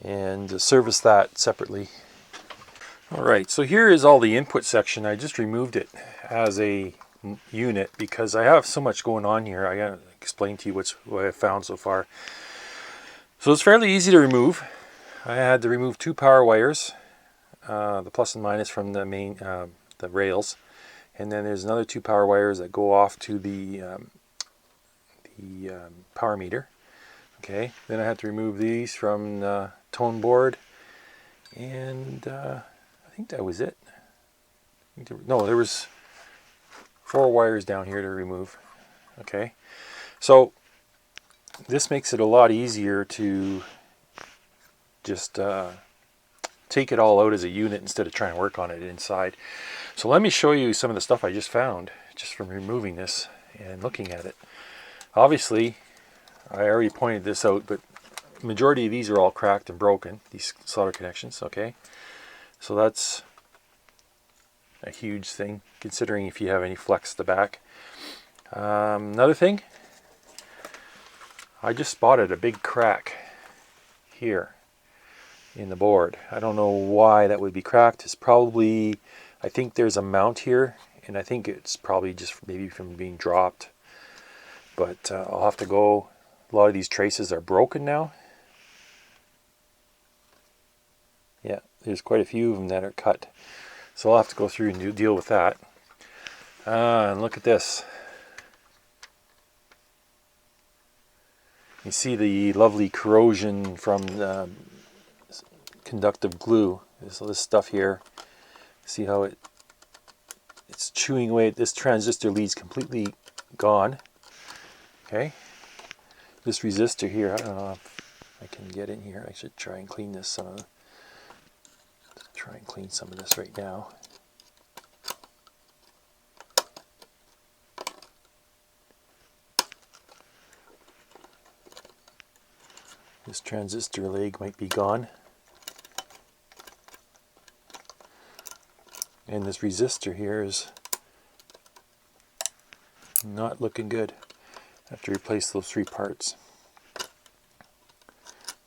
and service that separately. Alright, so here is all the input section. I just removed it as a unit because I have so much going on here. I gotta explain to you what I've found so far. So it's fairly easy to remove. I had to remove 2 power wires, the plus and minus from the main the rails, and then there's another 2 power wires that go off to the power meter. Okay, then I had to remove these from the tone board, and I think that was it. No, there was 4 wires down here to remove. Okay, so this makes it a lot easier to just take it all out as a unit instead of trying to work on it inside. So let me show you some of the stuff I just found just from removing this and looking at it. Obviously, I already pointed this out, but the majority of these are all cracked and broken, these solder connections. Okay, so that's a huge thing considering if you have any flex at the back. Another thing, I just spotted a big crack here in the board. I don't know why that would be cracked. It's probably, I think there's a mount here, and I think it's probably just maybe from being dropped, but I'll have to go. A lot of these traces are broken now. Yeah, there's quite a few of them that are cut, so I'll have to go through and deal with that. And look at this. You see the lovely corrosion from conductive glue. So this stuff here, see how it's chewing away. This transistor lead's completely gone. Okay, this resistor here, I don't know if I can get in here. I should try and clean this. Try and clean some of this right now. This transistor leg might be gone. And this resistor here is not looking good. I have to replace those 3 parts.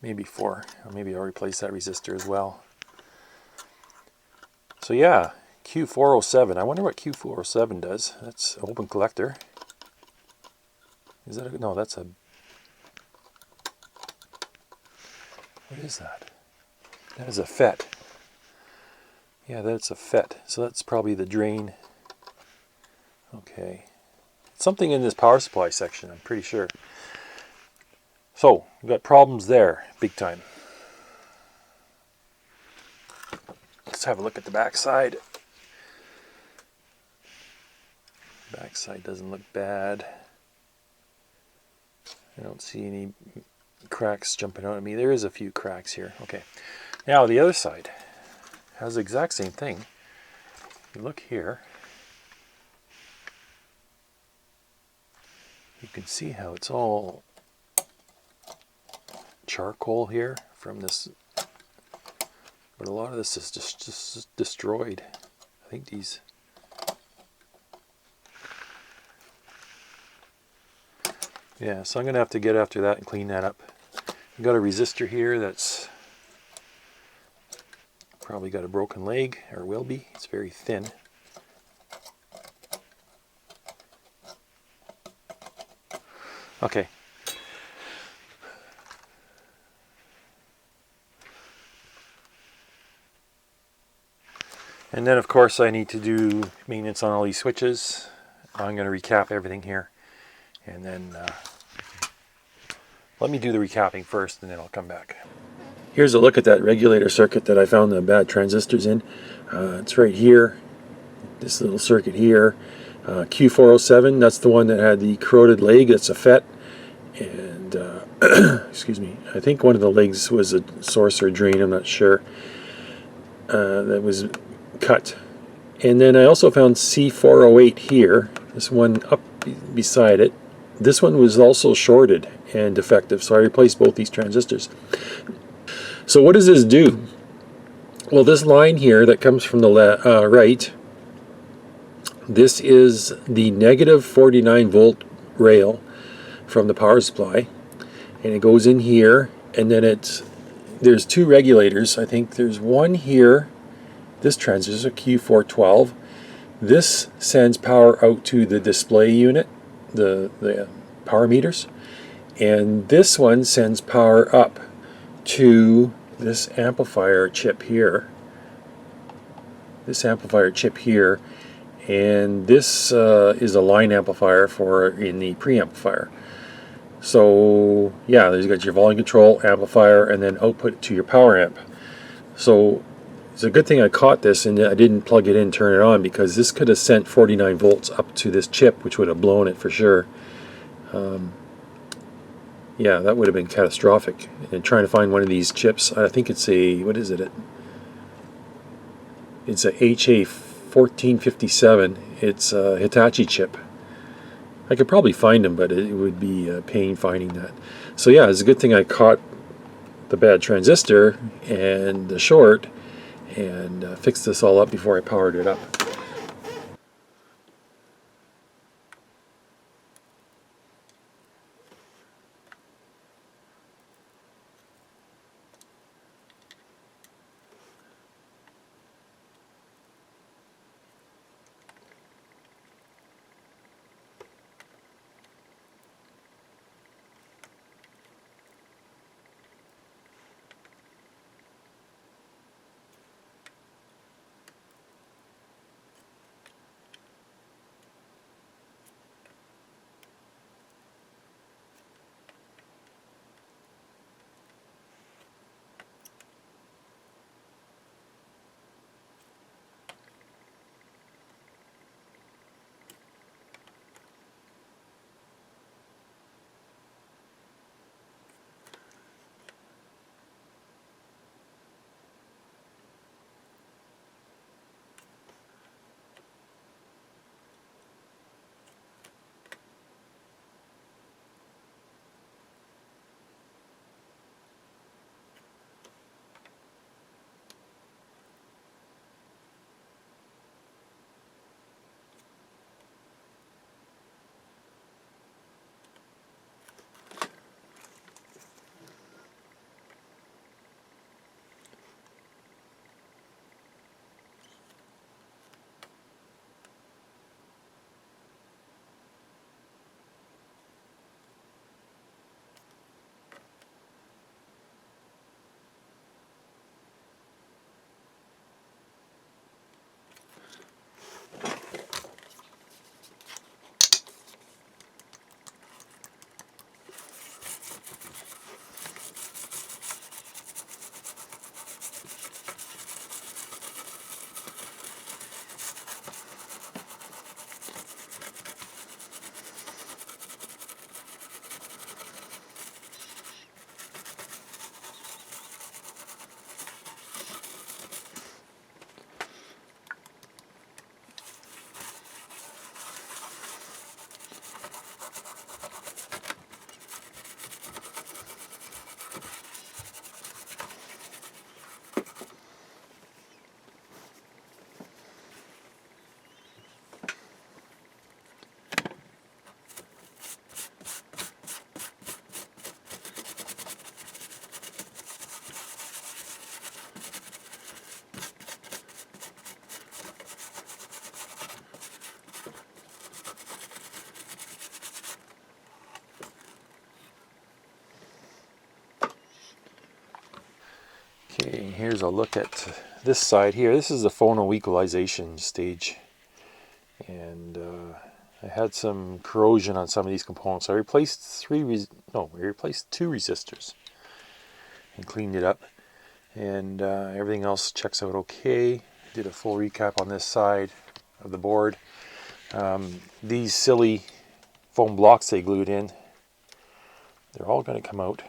Maybe 4, or maybe I'll replace that resistor as well. So yeah, Q407. I wonder what Q407 does. That's an open collector. Is that no, that's a... What is that? That is a FET. Yeah, that's a FET. So that's probably the drain. Okay. Something in this power supply section, I'm pretty sure. So, we've got problems there, big time. Let's have a look at the back side. Back side doesn't look bad. I don't see any cracks jumping out at me. There is a few cracks here. Okay. Now the other side has the exact same thing. You look here. You can see how it's all charcoal here from this, but a lot of this is just destroyed. I think these, yeah, so I'm gonna have to get after that and clean that up. I've got a resistor here that's probably got a broken leg, or will be. It's very thin. Okay. And then of course I need to do maintenance on all these switches. I'm going to recap everything here, and then let me do the recapping first and then I'll come back. Here's a look at that regulator circuit that I found the bad transistors in. It's right here, this little circuit here. Q407, that's the one that had the corroded leg. That's a FET, and excuse me, I think one of the legs was a source or drain, I'm not sure, that was cut. And then I also found C408 here, this one up beside it. This one was also shorted and defective, so I replaced both these transistors. So what does this do? Well, this line here that comes from the right, this is the negative 49 volt rail from the power supply, and it goes in here, and then there's two regulators. I think there's one here, this transistor Q412. This sends power out to the display unit, the power meters, and this one sends power up to this amplifier chip here. This amplifier chip here, and this is a line amplifier in the preamplifier. So yeah, there's got your volume control amplifier and then output to your power amp. So it's a good thing I caught this and I didn't plug it in, turn it on, because this could have sent 49 volts up to this chip, which would have blown it for sure. Yeah, that would have been catastrophic. And trying to find one of these chips, I think it's a, what is it? It's a HA1457. It's a Hitachi chip. I could probably find them, but it would be a pain finding that. So yeah, it's a good thing I caught the bad transistor and the short and fixed this all up before I powered it up. Okay, here's a look at this side here. This is the phono equalization stage, and I had some corrosion on some of these components. I replaced we replaced 2 resistors and cleaned it up, and everything else checks out okay. Did a full recap on this side of the board. These silly foam blocks they glued in, they're all going to come out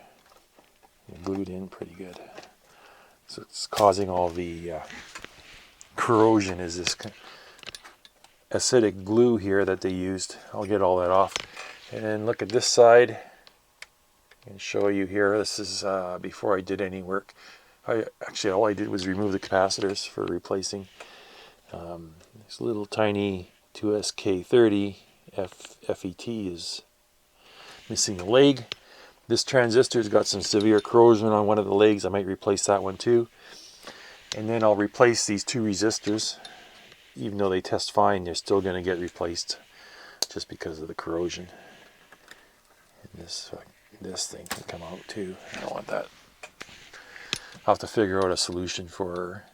and glued in pretty good. So it's causing all the corrosion is this acidic glue here that they used. I'll get all that off. And look at this side and show you here. This is before I did any work. Actually, all I did was remove the capacitors for replacing this little tiny 2SK30 FET is missing a leg. This transistor's got some severe corrosion on one of the legs. I might replace that one too. And then I'll replace these two resistors. Even though they test fine, they're still going to get replaced just because of the corrosion. And this thing can come out too. I don't want that. I'll have to figure out a solution for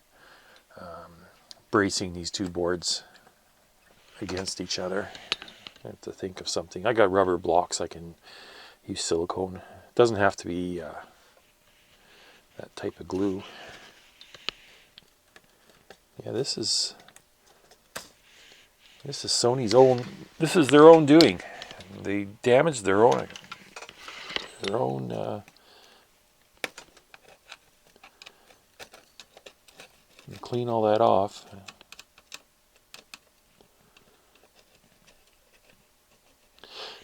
bracing these two boards against each other. I have to think of something. I got rubber blocks. I can use silicone. It doesn't have to be that type of glue. Yeah, this is Sony's own. This is their own doing. They damaged their own. Clean all that off.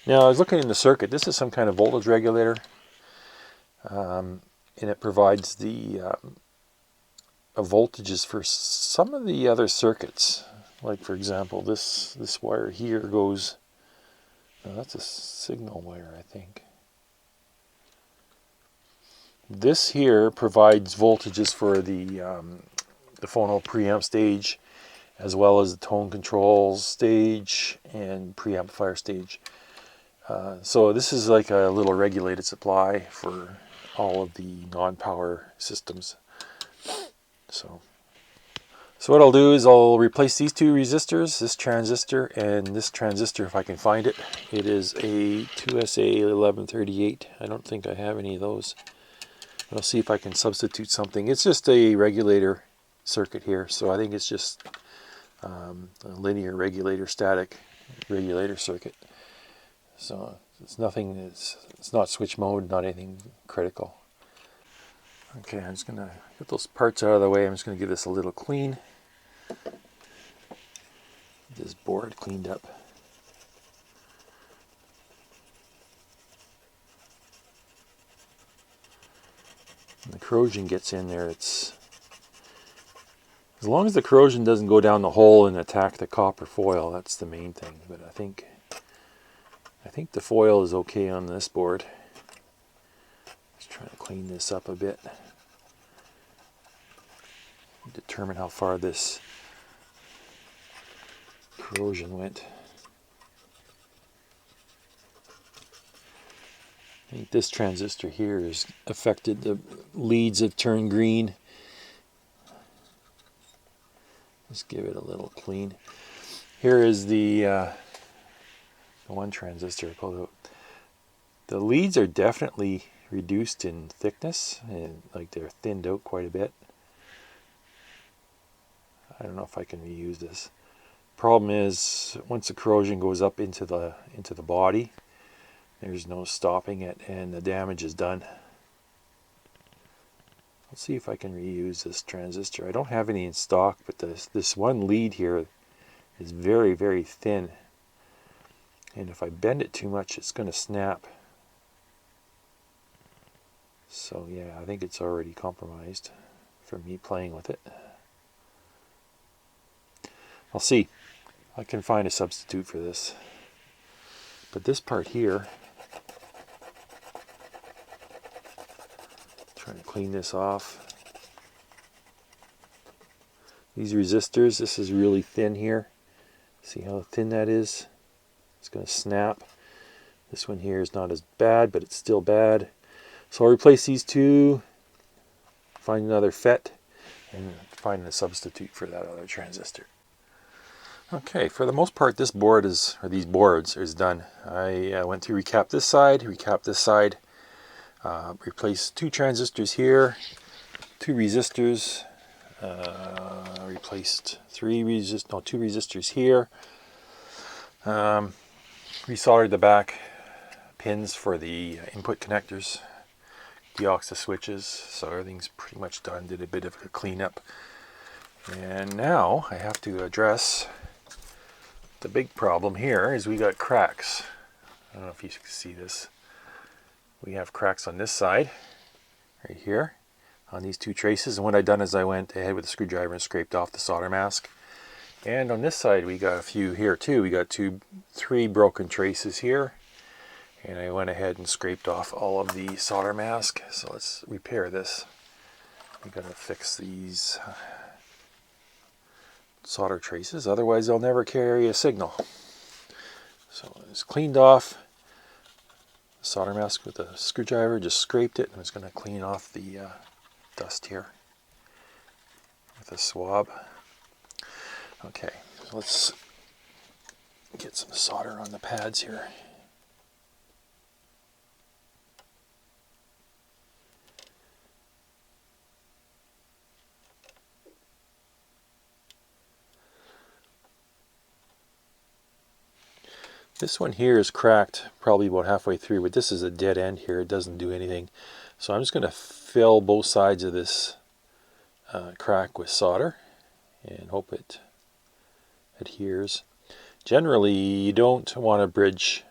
Now I was looking in the circuit. This is some kind of voltage regulator, and it provides the voltages for some of the other circuits. Like for example, this wire here goes. No, that's a signal wire, I think. This here provides voltages for the phono preamp stage, as well as the tone control stage and preamplifier stage. So this is like a little regulated supply for all of the non-power systems. So what I'll do is I'll replace these two resistors, this transistor and this transistor if I can find it. It is a 2SA1138. I don't think I have any of those. But I'll see if I can substitute something. It's just a regulator circuit here, so I think it's just a linear regulator, static regulator circuit. So it's nothing. It's not switch mode, not anything critical. Okay, I'm just gonna get those parts out of the way. I'm just gonna give this a little clean. This board cleaned up. When the corrosion gets in there, it's as long as the corrosion doesn't go down the hole and attack the copper foil, that's the main thing. But I think the foil is okay on this board. Just trying to clean this up a bit. Determine how far this corrosion went. I think this transistor here is affected. The leads have turned green. Let's give it a little clean. Here is the one transistor I pulled out. The leads are definitely reduced in thickness, and like they're thinned out quite a bit. I don't know if I can reuse this. Problem is, once the corrosion goes up into the body, there's no stopping it, and the damage is done. Let's see if I can reuse this transistor. I don't have any in stock, but this one lead here is very, very thin. And if I bend it too much, it's going to snap. So yeah, I think it's already compromised from me playing with it. I'll see. I can find a substitute for this. But this part here, trying to clean this off. These resistors, this is really thin here. See how thin that is? It's going to snap. This one here is not as bad, but it's still bad. So I'll replace these two, find another FET, and find a substitute for that other transistor. Okay, for the most part, this board is, or these boards, is done. I went to recap this side, replace two transistors here, two resistors, replaced two resistors here, resoldered the back pins for the input connectors, de-aux the switches, so everything's pretty much done. Did a bit of a cleanup. And now I have to address the big problem here is we got cracks. I don't know if you can see this. We have cracks on this side, right here, on these two traces. And what I've done is I went ahead with a screwdriver and scraped off the solder mask. And on this side we got a few here too. We got three broken traces here. And I went ahead and scraped off all of the solder mask. So let's repair this. We gotta fix these solder traces, otherwise they'll never carry a signal. So it's cleaned off the solder mask with a screwdriver, just scraped it, and I'm just going to clean off the dust here with a swab. Okay, so let's get some solder on the pads here. This one here is cracked probably about halfway through, but this is a dead end here. It doesn't do anything. So I'm just going to fill both sides of this crack with solder and hope it adheres. Generally, you don't want to bridge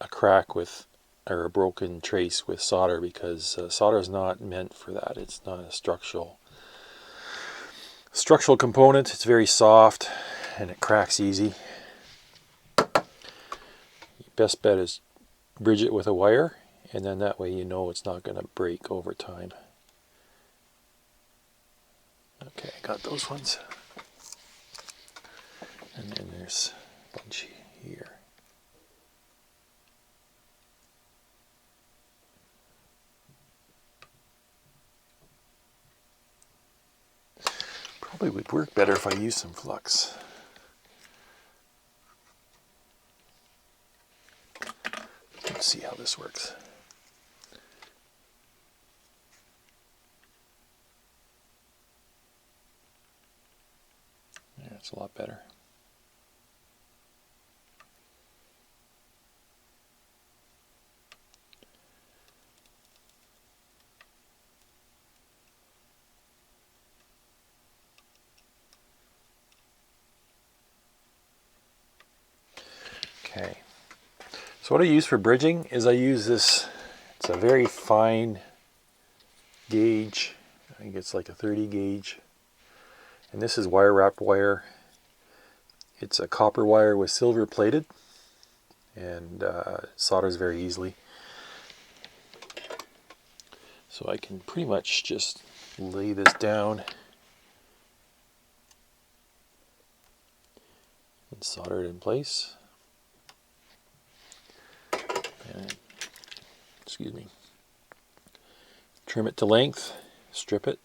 a crack with, or a broken trace with solder, because solder is not meant for that. It's not a structural component. It's very soft and it cracks easy. Best bet is bridge it with a wire, and then that way you know it's not going to break over time. Okay, got those ones. And then there's a bunch here. Probably would work better if I used some flux. Let's see how this works. Yeah, it's a lot better. Okay. So what I use for bridging is I use this, it's a very fine gauge. I think it's like a 30 gauge. And this is wire wrapped wire. It's a copper wire with silver plated, and solders very easily. So I can pretty much just lay this down and solder it in place. And, excuse me. Trim it to length, strip it.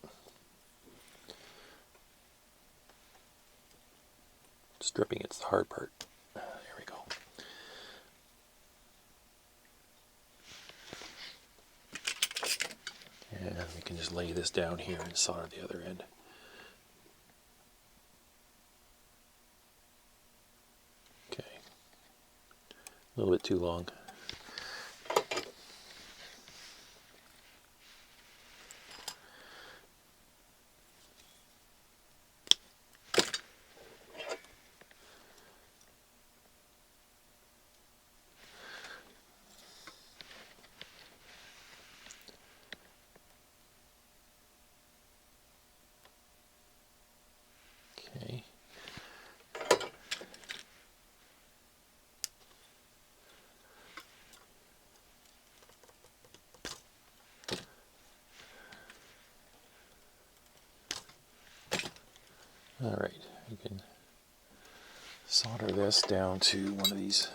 Stripping, it's the hard part. There we go. And we can just lay this down here and solder the other end. Okay. A little bit too long. Okay. All right, you can solder this down to one of these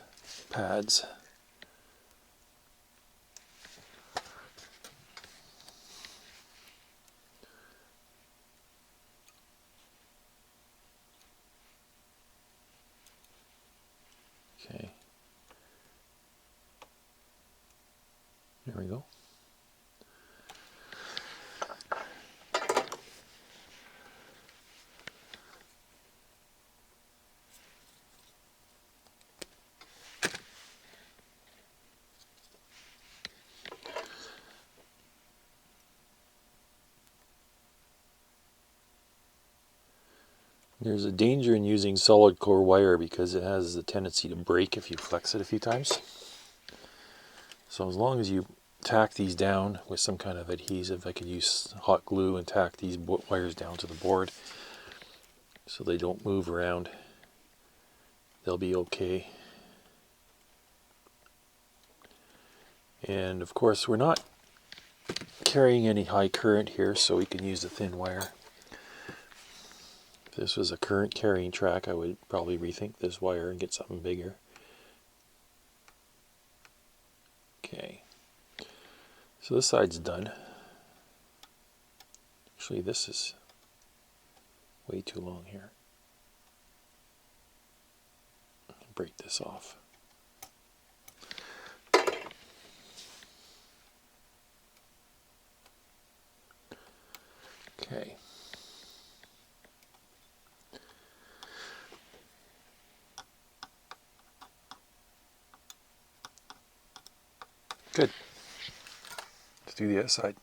pads. Okay. There we go. There's a danger in using solid core wire because it has the tendency to break if you flex it a few times. So as long as you tack these down with some kind of adhesive, I could use hot glue and tack these wires down to the board so they don't move around. They'll be okay. And of course we're not carrying any high current here, so we can use a thin wire. If this was a current carrying track, I would probably rethink this wire and get something bigger. Okay, so this side's done. Actually, this is way too long here. Break this off. Okay. Good. Let's do the other side.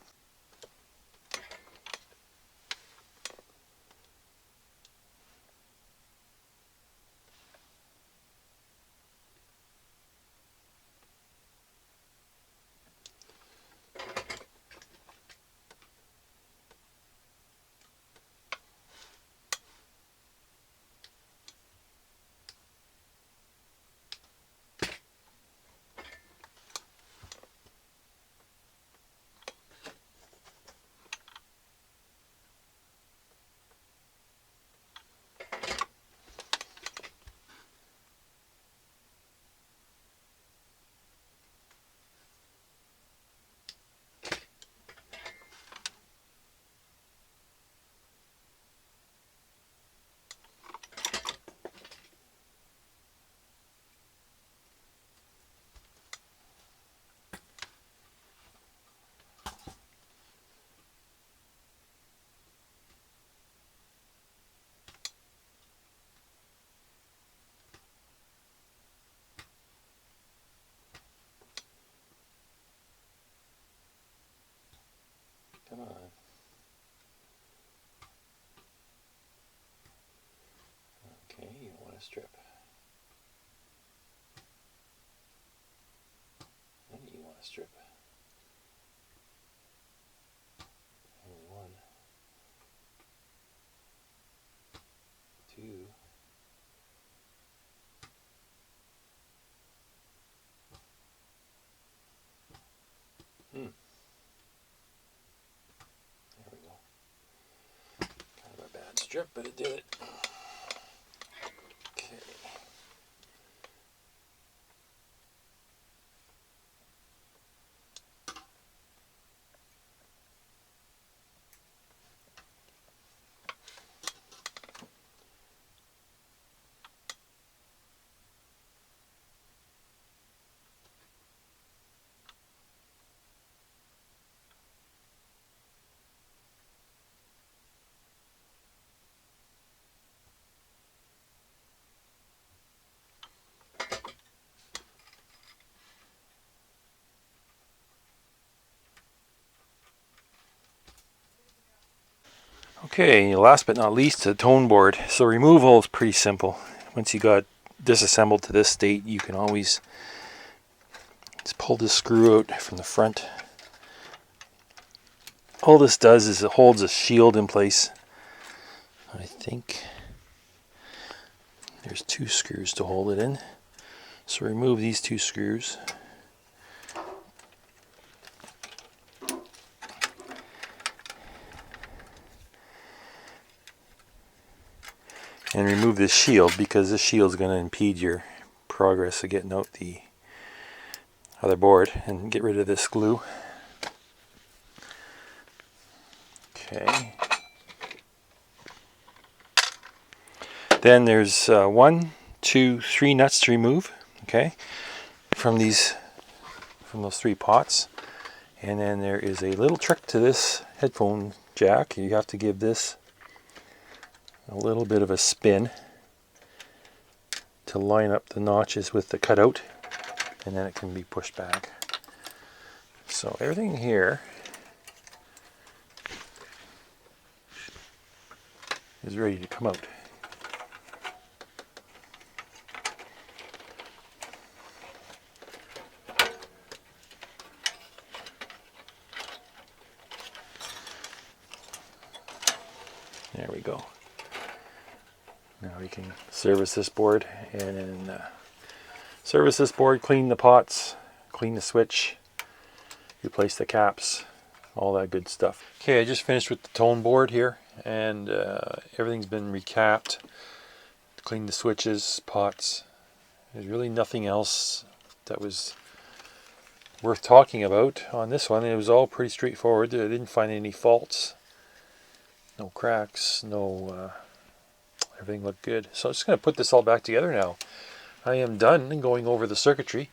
Come on. Okay, you want to strip. And you want to strip. And 1, 2. There we go. Kind of a bad strip, but it did it. Okay. Okay, last but not least, the tone board. So removal is pretty simple. Once you got disassembled to this state, you can always just pull this screw out from the front. All this does is it holds a shield in place. I think there's 2 screws to hold it in. So remove these 2 screws. And remove this shield, because this shield is going to impede your progress of getting out the other board, and get rid of this glue. Okay. Then there's 1, 2, 3 nuts to remove. Okay, from those 3 pots. And then there is a little trick to this headphone jack. You have to give this a little bit of a spin to line up the notches with the cutout, and then it can be pushed back. So everything here is ready to come out. There we go. Now we can service this board and service this board, clean the pots, clean the switch, replace the caps, all that good stuff. Okay, I just finished with the tone board here, and everything's been recapped, cleaned the switches, pots. There's really nothing else that was worth talking about on this one. It was all pretty straightforward. I didn't find any faults, no cracks, everything looked good. So I'm just going to put this all back together now. I am done going over the circuitry.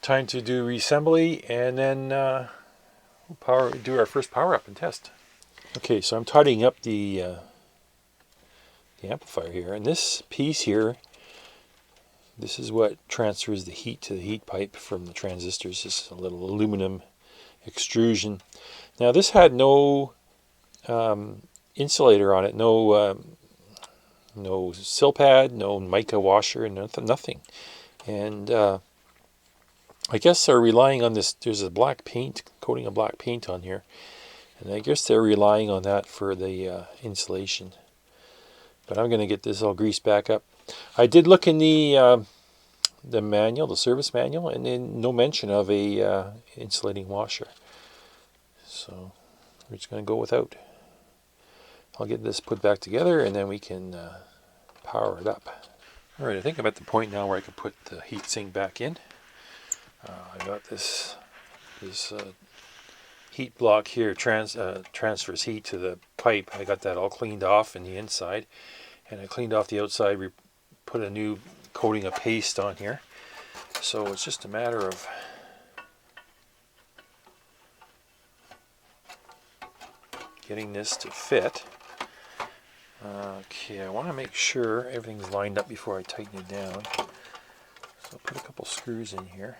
Time to do reassembly, and then do our first power up and test. Okay, so I'm tidying up the amplifier here, and this piece here, this is what transfers the heat to the heat pipe from the transistors. This is a little aluminum extrusion. Now this had no insulator on it, no sill pad, no mica washer, nothing. And I guess they're relying on this. There's a black paint, coating of black paint on here, and I guess they're relying on that for the insulation. But I'm going to get this all greased back up. I did look in the manual, the service manual, and then no mention of a insulating washer. So we're just going to go without. I'll get this put back together, and then we can power it up. All right, I think I'm at the point now where I can put the heat sink back in. I got this heat block here, transfers heat to the pipe. I got that all cleaned off in the inside, and I cleaned off the outside. We put a new coating of paste on here, so it's just a matter of getting this to fit. Okay, I want to make sure everything's lined up before I tighten it down. So I'll put a couple screws in here.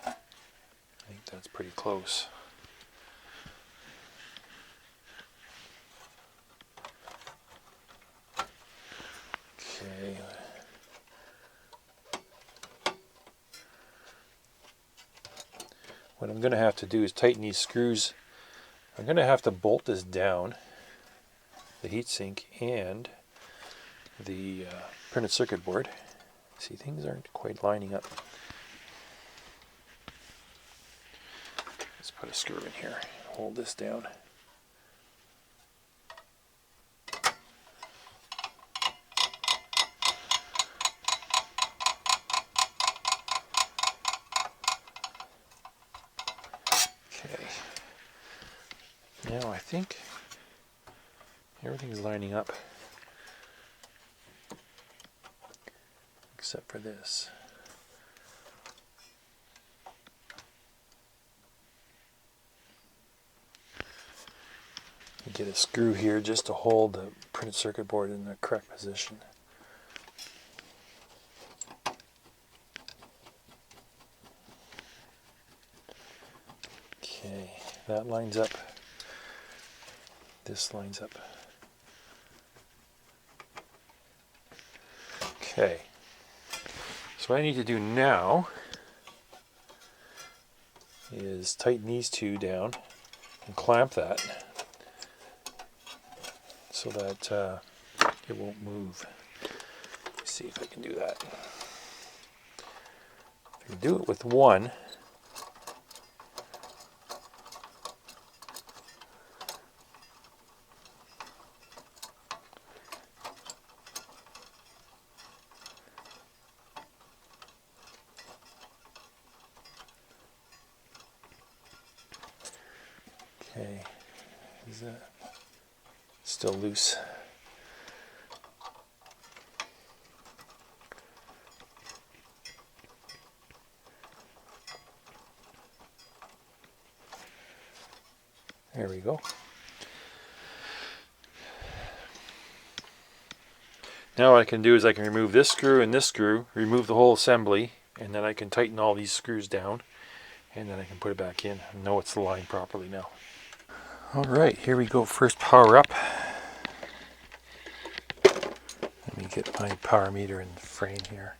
I think that's pretty close. Okay. What I'm going to have to do is tighten these screws. I'm going to have to bolt this down, the heatsink and the printed circuit board. See, things aren't quite lining up. Let's put a screw in here, hold this down. Okay. Now I think everything's lining up except for this. You get a screw here just to hold the printed circuit board in the correct position. Okay, that lines up. This lines up. Okay, so what I need to do now is tighten these two down and clamp that so that it won't move. Let's see if I can do that. If you do it with one, okay, is that still loose? There we go. Now what I can do is I can remove this screw and this screw, remove the whole assembly, and then I can tighten all these screws down, and then I can put it back in and know it's aligned properly now. Alright, here we go, first power up. Let me get my power meter in the frame here.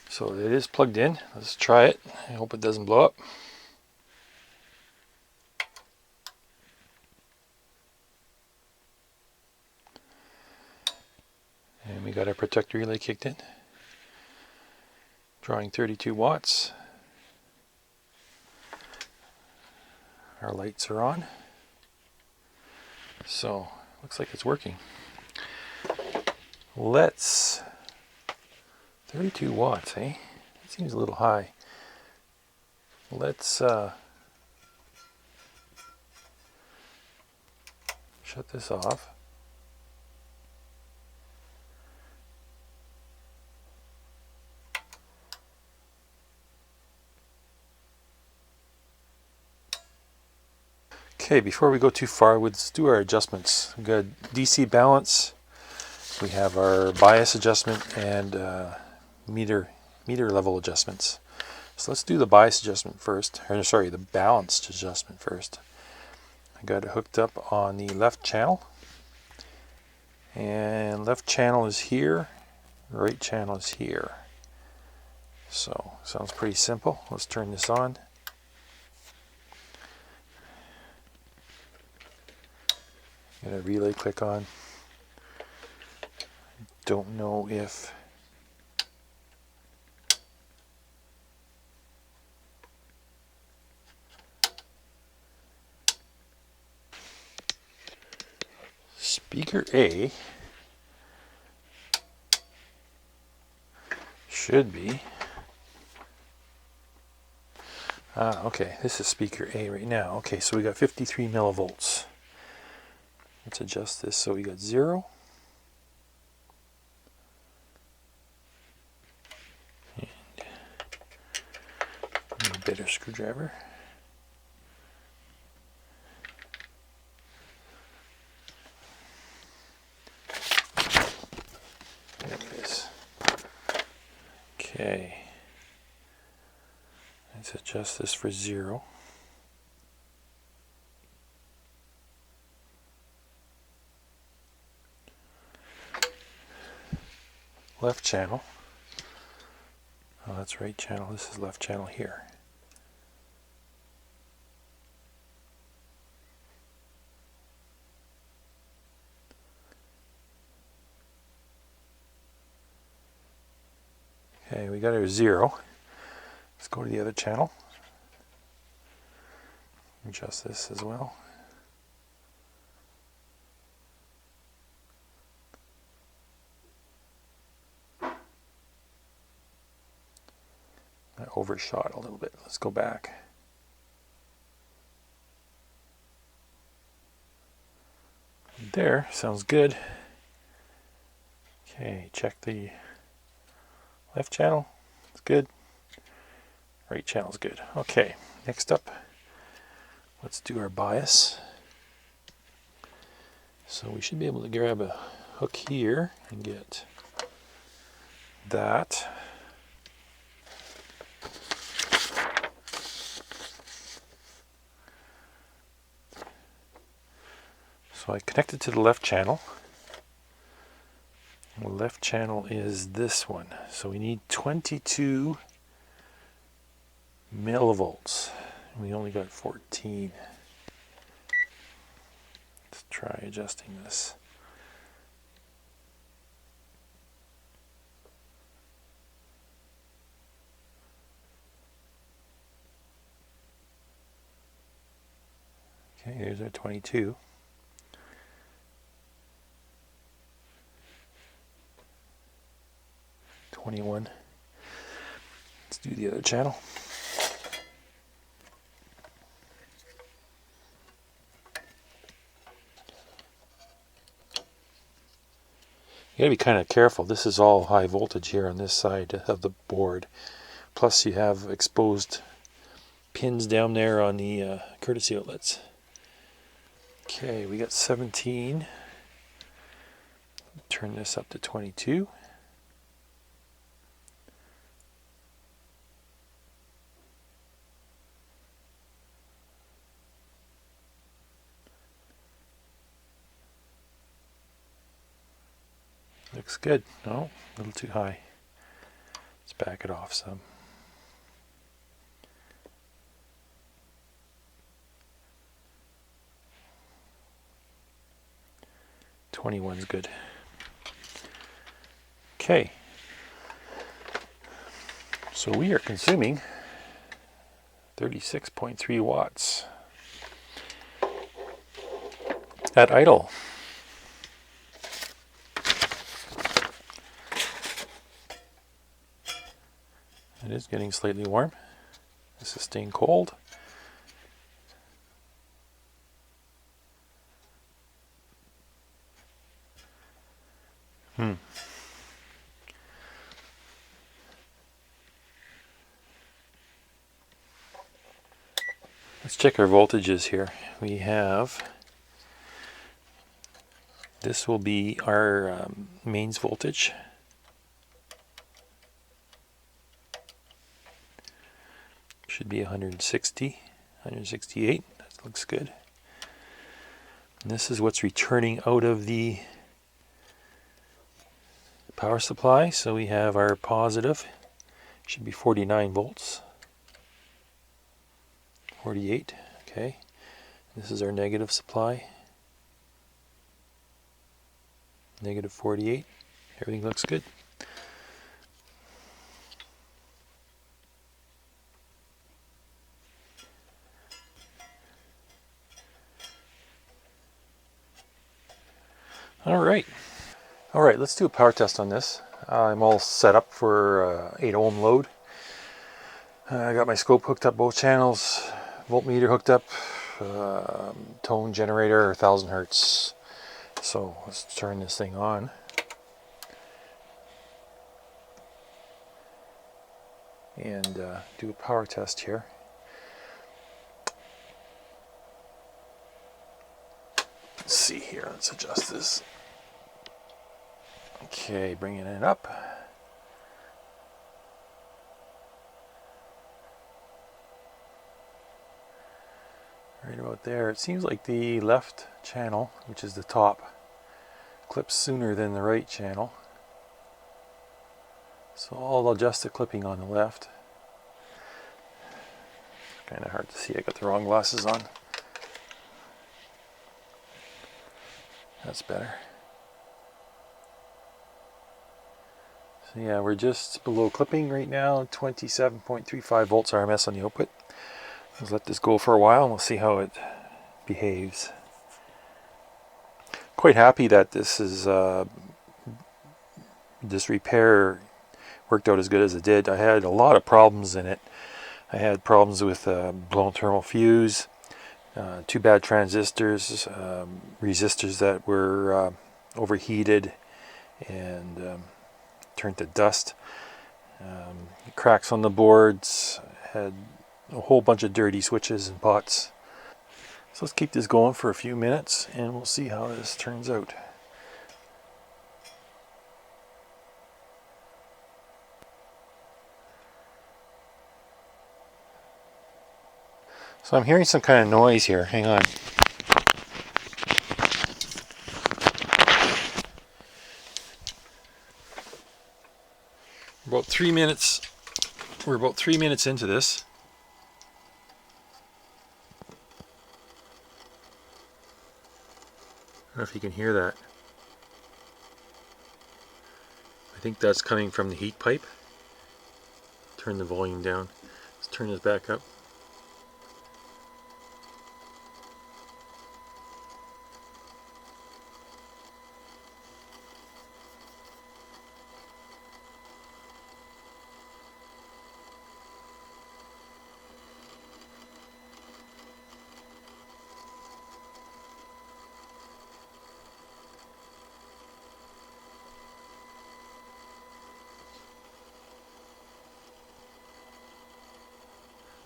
So it is plugged in. Let's try it. I hope it doesn't blow up. got our protector relay kicked in, drawing 32 watts. Our lights are on, so looks like it's working. Let's 32 watts, eh? That seems a little high. Let's shut this off. Okay, before we go too far, let's do our adjustments. We've got DC balance, we have our bias adjustment, and meter level adjustments. So let's do the bias adjustment first, or sorry, the balanced adjustment first. I got it hooked up on the left channel, and left channel is here, right channel is here. So sounds pretty simple. Let's turn this on. Got a relay click on. Don't know if speaker A should be okay, this is speaker A right now. Okay, so we got 53 millivolts. Let's adjust this so we got 0. And a better screwdriver. There it is. Okay. Let's adjust this for 0. Left channel. Oh, that's right channel. This is left channel here. Okay, we got our 0. Let's go to the other channel. Adjust this as well. I overshot a little bit. Let's go back. There, sounds good. Okay, check the left channel. It's good. Right channel's good. Okay, next up, let's do our bias. So we should be able to grab a hook here and get that. So I connected to the left channel. The left channel is this one. So we need 22 millivolts. We only got 14. Let's try adjusting this. Okay, here's our 22. $21. Let's do the other channel. You gotta be kind of careful. This is all high voltage here on this side of the board. Plus you have exposed pins down there on the courtesy outlets. Okay, we got 17. Turn this up to 22. Looks good. No, a little too high. Let's back it off some. $21's good. Okay, so we are consuming 36.3 watts at idle. It is getting slightly warm. This is staying cold. Let's check our voltages here. We have, this will be our mains voltage. Should be 160, 168. That looks good. And this is what's returning out of the power supply. So we have our positive, should be 49 volts. 48, okay. This is our negative supply. Negative 48. Everything looks good. Alright, let's do a power test on this. I'm all set up for 8 ohm load. I got my scope hooked up both channels, voltmeter hooked up, tone generator 1000 hertz. So let's turn this thing on. And do a power test here. Let's see here, let's adjust this. Okay, bringing it up. Right about there. It seems like the left channel, which is the top, clips sooner than the right channel. So I'll adjust the clipping on the left. Kind of hard to see, I got the wrong glasses on. That's better. So yeah, we're just below clipping right now, 27.35 volts RMS on the output. Let's let this go for a while and we'll see how it behaves. Quite happy that this is this repair worked out as good as it did. I had a lot of problems in it. I had problems with blown thermal fuse, 2 bad transistors, resistors that were overheated and turned to dust, cracks on the boards, had a whole bunch of dirty switches and pots. So let's keep this going for a few minutes and we'll see how this turns out. So I'm hearing some kind of noise here. Hang on. About 3 minutes. We're about 3 minutes into this. I don't know if you can hear that. I think that's coming from the heat pipe. Turn the volume down. Let's turn this back up.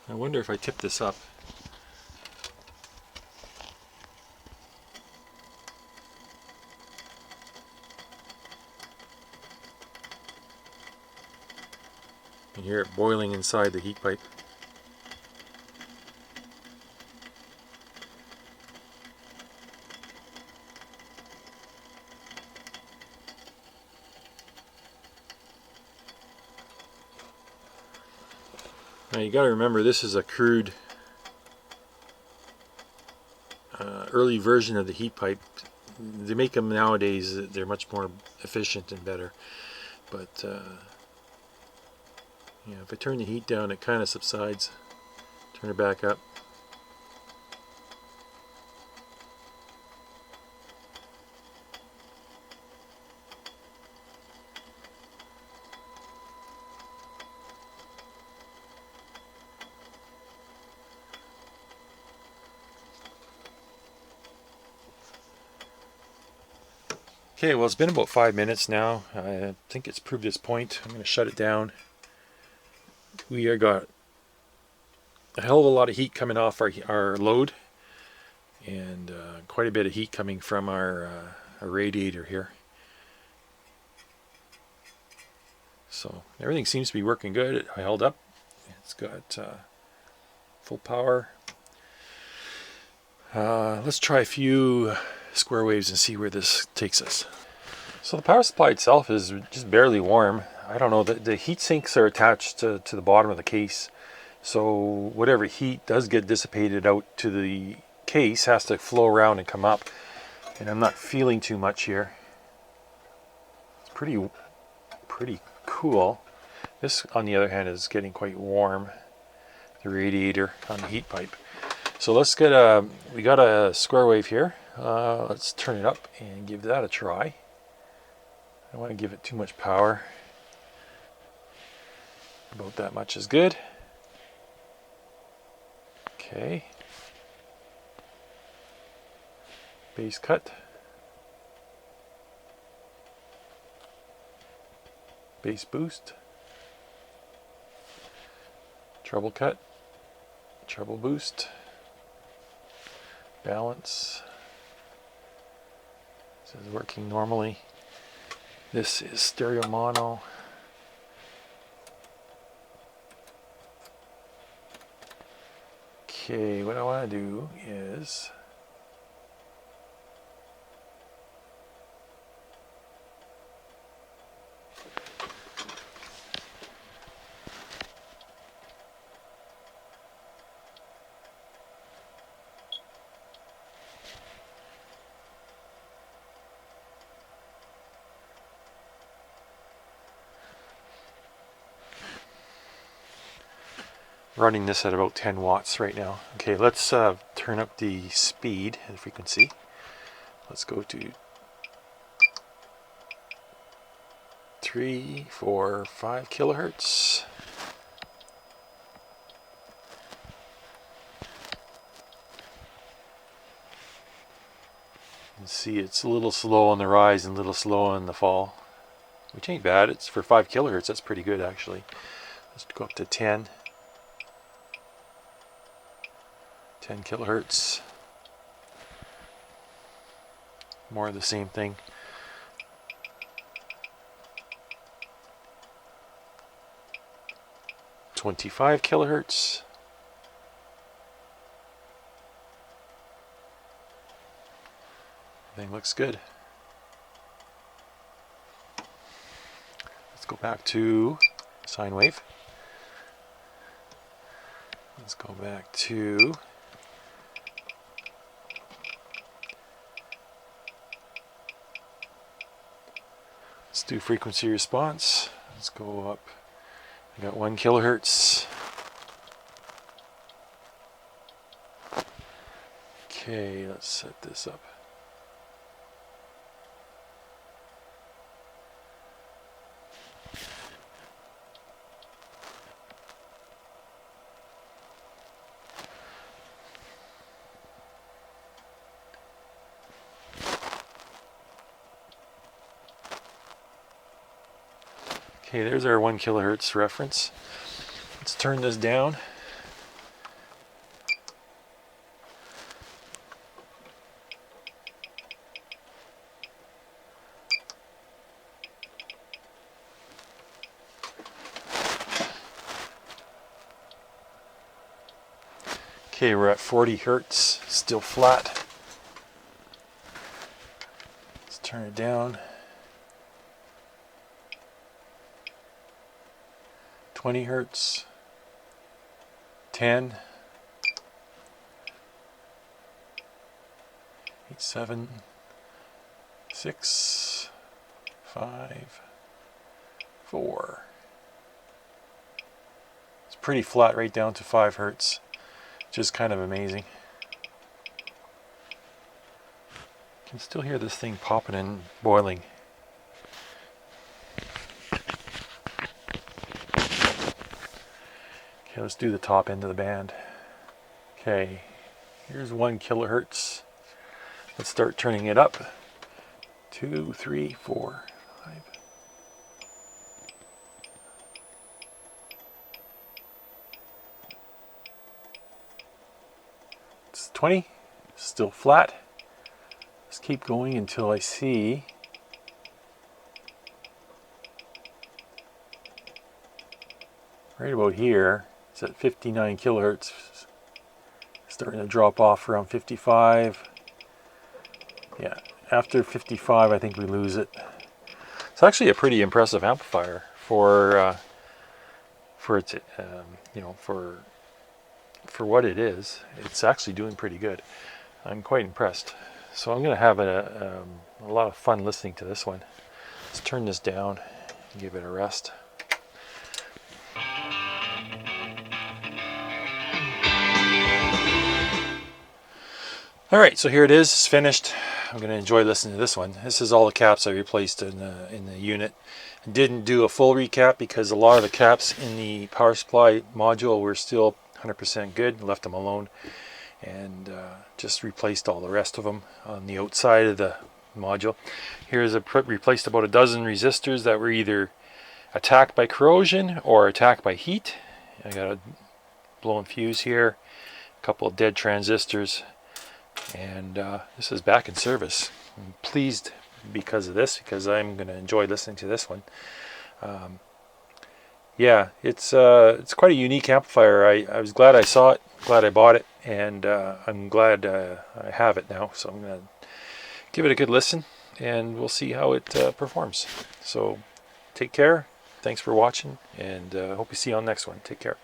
I wonder if I tip this up. You can hear it boiling inside the heat pipe. Now you got to remember, this is a crude early version of the heat pipe. They make them nowadays, they're much more efficient and better. but yeah, if I turn the heat down, it kind of subsides. Turn it back up. Okay, well, it's been about 5 minutes now. I think it's proved its point. I'm going to shut it down. We have got a hell of a lot of heat coming off our load, and quite a bit of heat coming from our radiator here. So everything seems to be working good. I held up. It's got full power. Let's try a few square waves and see where this takes us. So the power supply itself is just barely warm. I don't know, the heat sinks are attached to the bottom of the case. So whatever heat does get dissipated out to the case has to flow around and come up. And I'm not feeling too much here. It's pretty cool. This, on the other hand, is getting quite warm. The radiator on the heat pipe. So let's get we got a square wave here. Let's turn it up and give that a try. I don't want to give it too much power. About that much is good. Okay. Bass cut. Bass boost. Treble cut. Treble boost. Balance. This is working normally. This is stereo mono. Okay, what I want to do is running this at about 10 watts right now. Okay, let's turn up the speed and frequency. Let's go to 3, 4, 5 kilohertz. You can see it's a little slow on the rise and a little slow on the fall, which ain't bad. It's for 5 kilohertz. That's pretty good actually. Let's go up to 10. 10 kilohertz. More of the same thing. 25 kilohertz. Everything looks good. Let's go back to sine wave. Let's go back to let's do frequency response. Let's go up. I got 1 kilohertz. Okay, let's set this up. Okay, there's our 1 kilohertz reference. Let's turn this down. Okay, we're at 40 hertz, still flat. Let's turn it down. 20 hertz, 10, 8, 7, 6, 5, 4. It's pretty flat right down to 5 hertz, which is kind of amazing. You can still hear this thing popping and boiling. Okay, let's do the top end of the band. Okay, here's 1 kilohertz. Let's start turning it up. 2, 3, 4, 5. It's 20. Still flat. Let's keep going until I see right about here. It's at 59 kilohertz. Starting to drop off around 55. Yeah, after 55, I think we lose it. It's actually a pretty impressive amplifier for its, you know, for what it is. It's actually doing pretty good. I'm quite impressed. So I'm going to have a lot of fun listening to this one. Let's turn this down and give it a rest. Alright, so here it is. It's finished. I'm going to enjoy listening to this one. This is all the caps I replaced in the unit. I didn't do a full recap because a lot of the caps in the power supply module were still 100% good. Left them alone and just replaced all the rest of them on the outside of the module. Here's replaced about a dozen resistors that were either attacked by corrosion or attacked by heat. I got a blown fuse here, a couple of dead transistors. And this is back in service. I'm pleased because of this, because I'm going to enjoy listening to this one. Yeah, it's quite a unique amplifier. I was glad I saw it, glad I bought it, and I'm glad I have it now. So I'm going to give it a good listen, and we'll see how it performs. So take care. Thanks for watching, and hope you see you on the next one. Take care.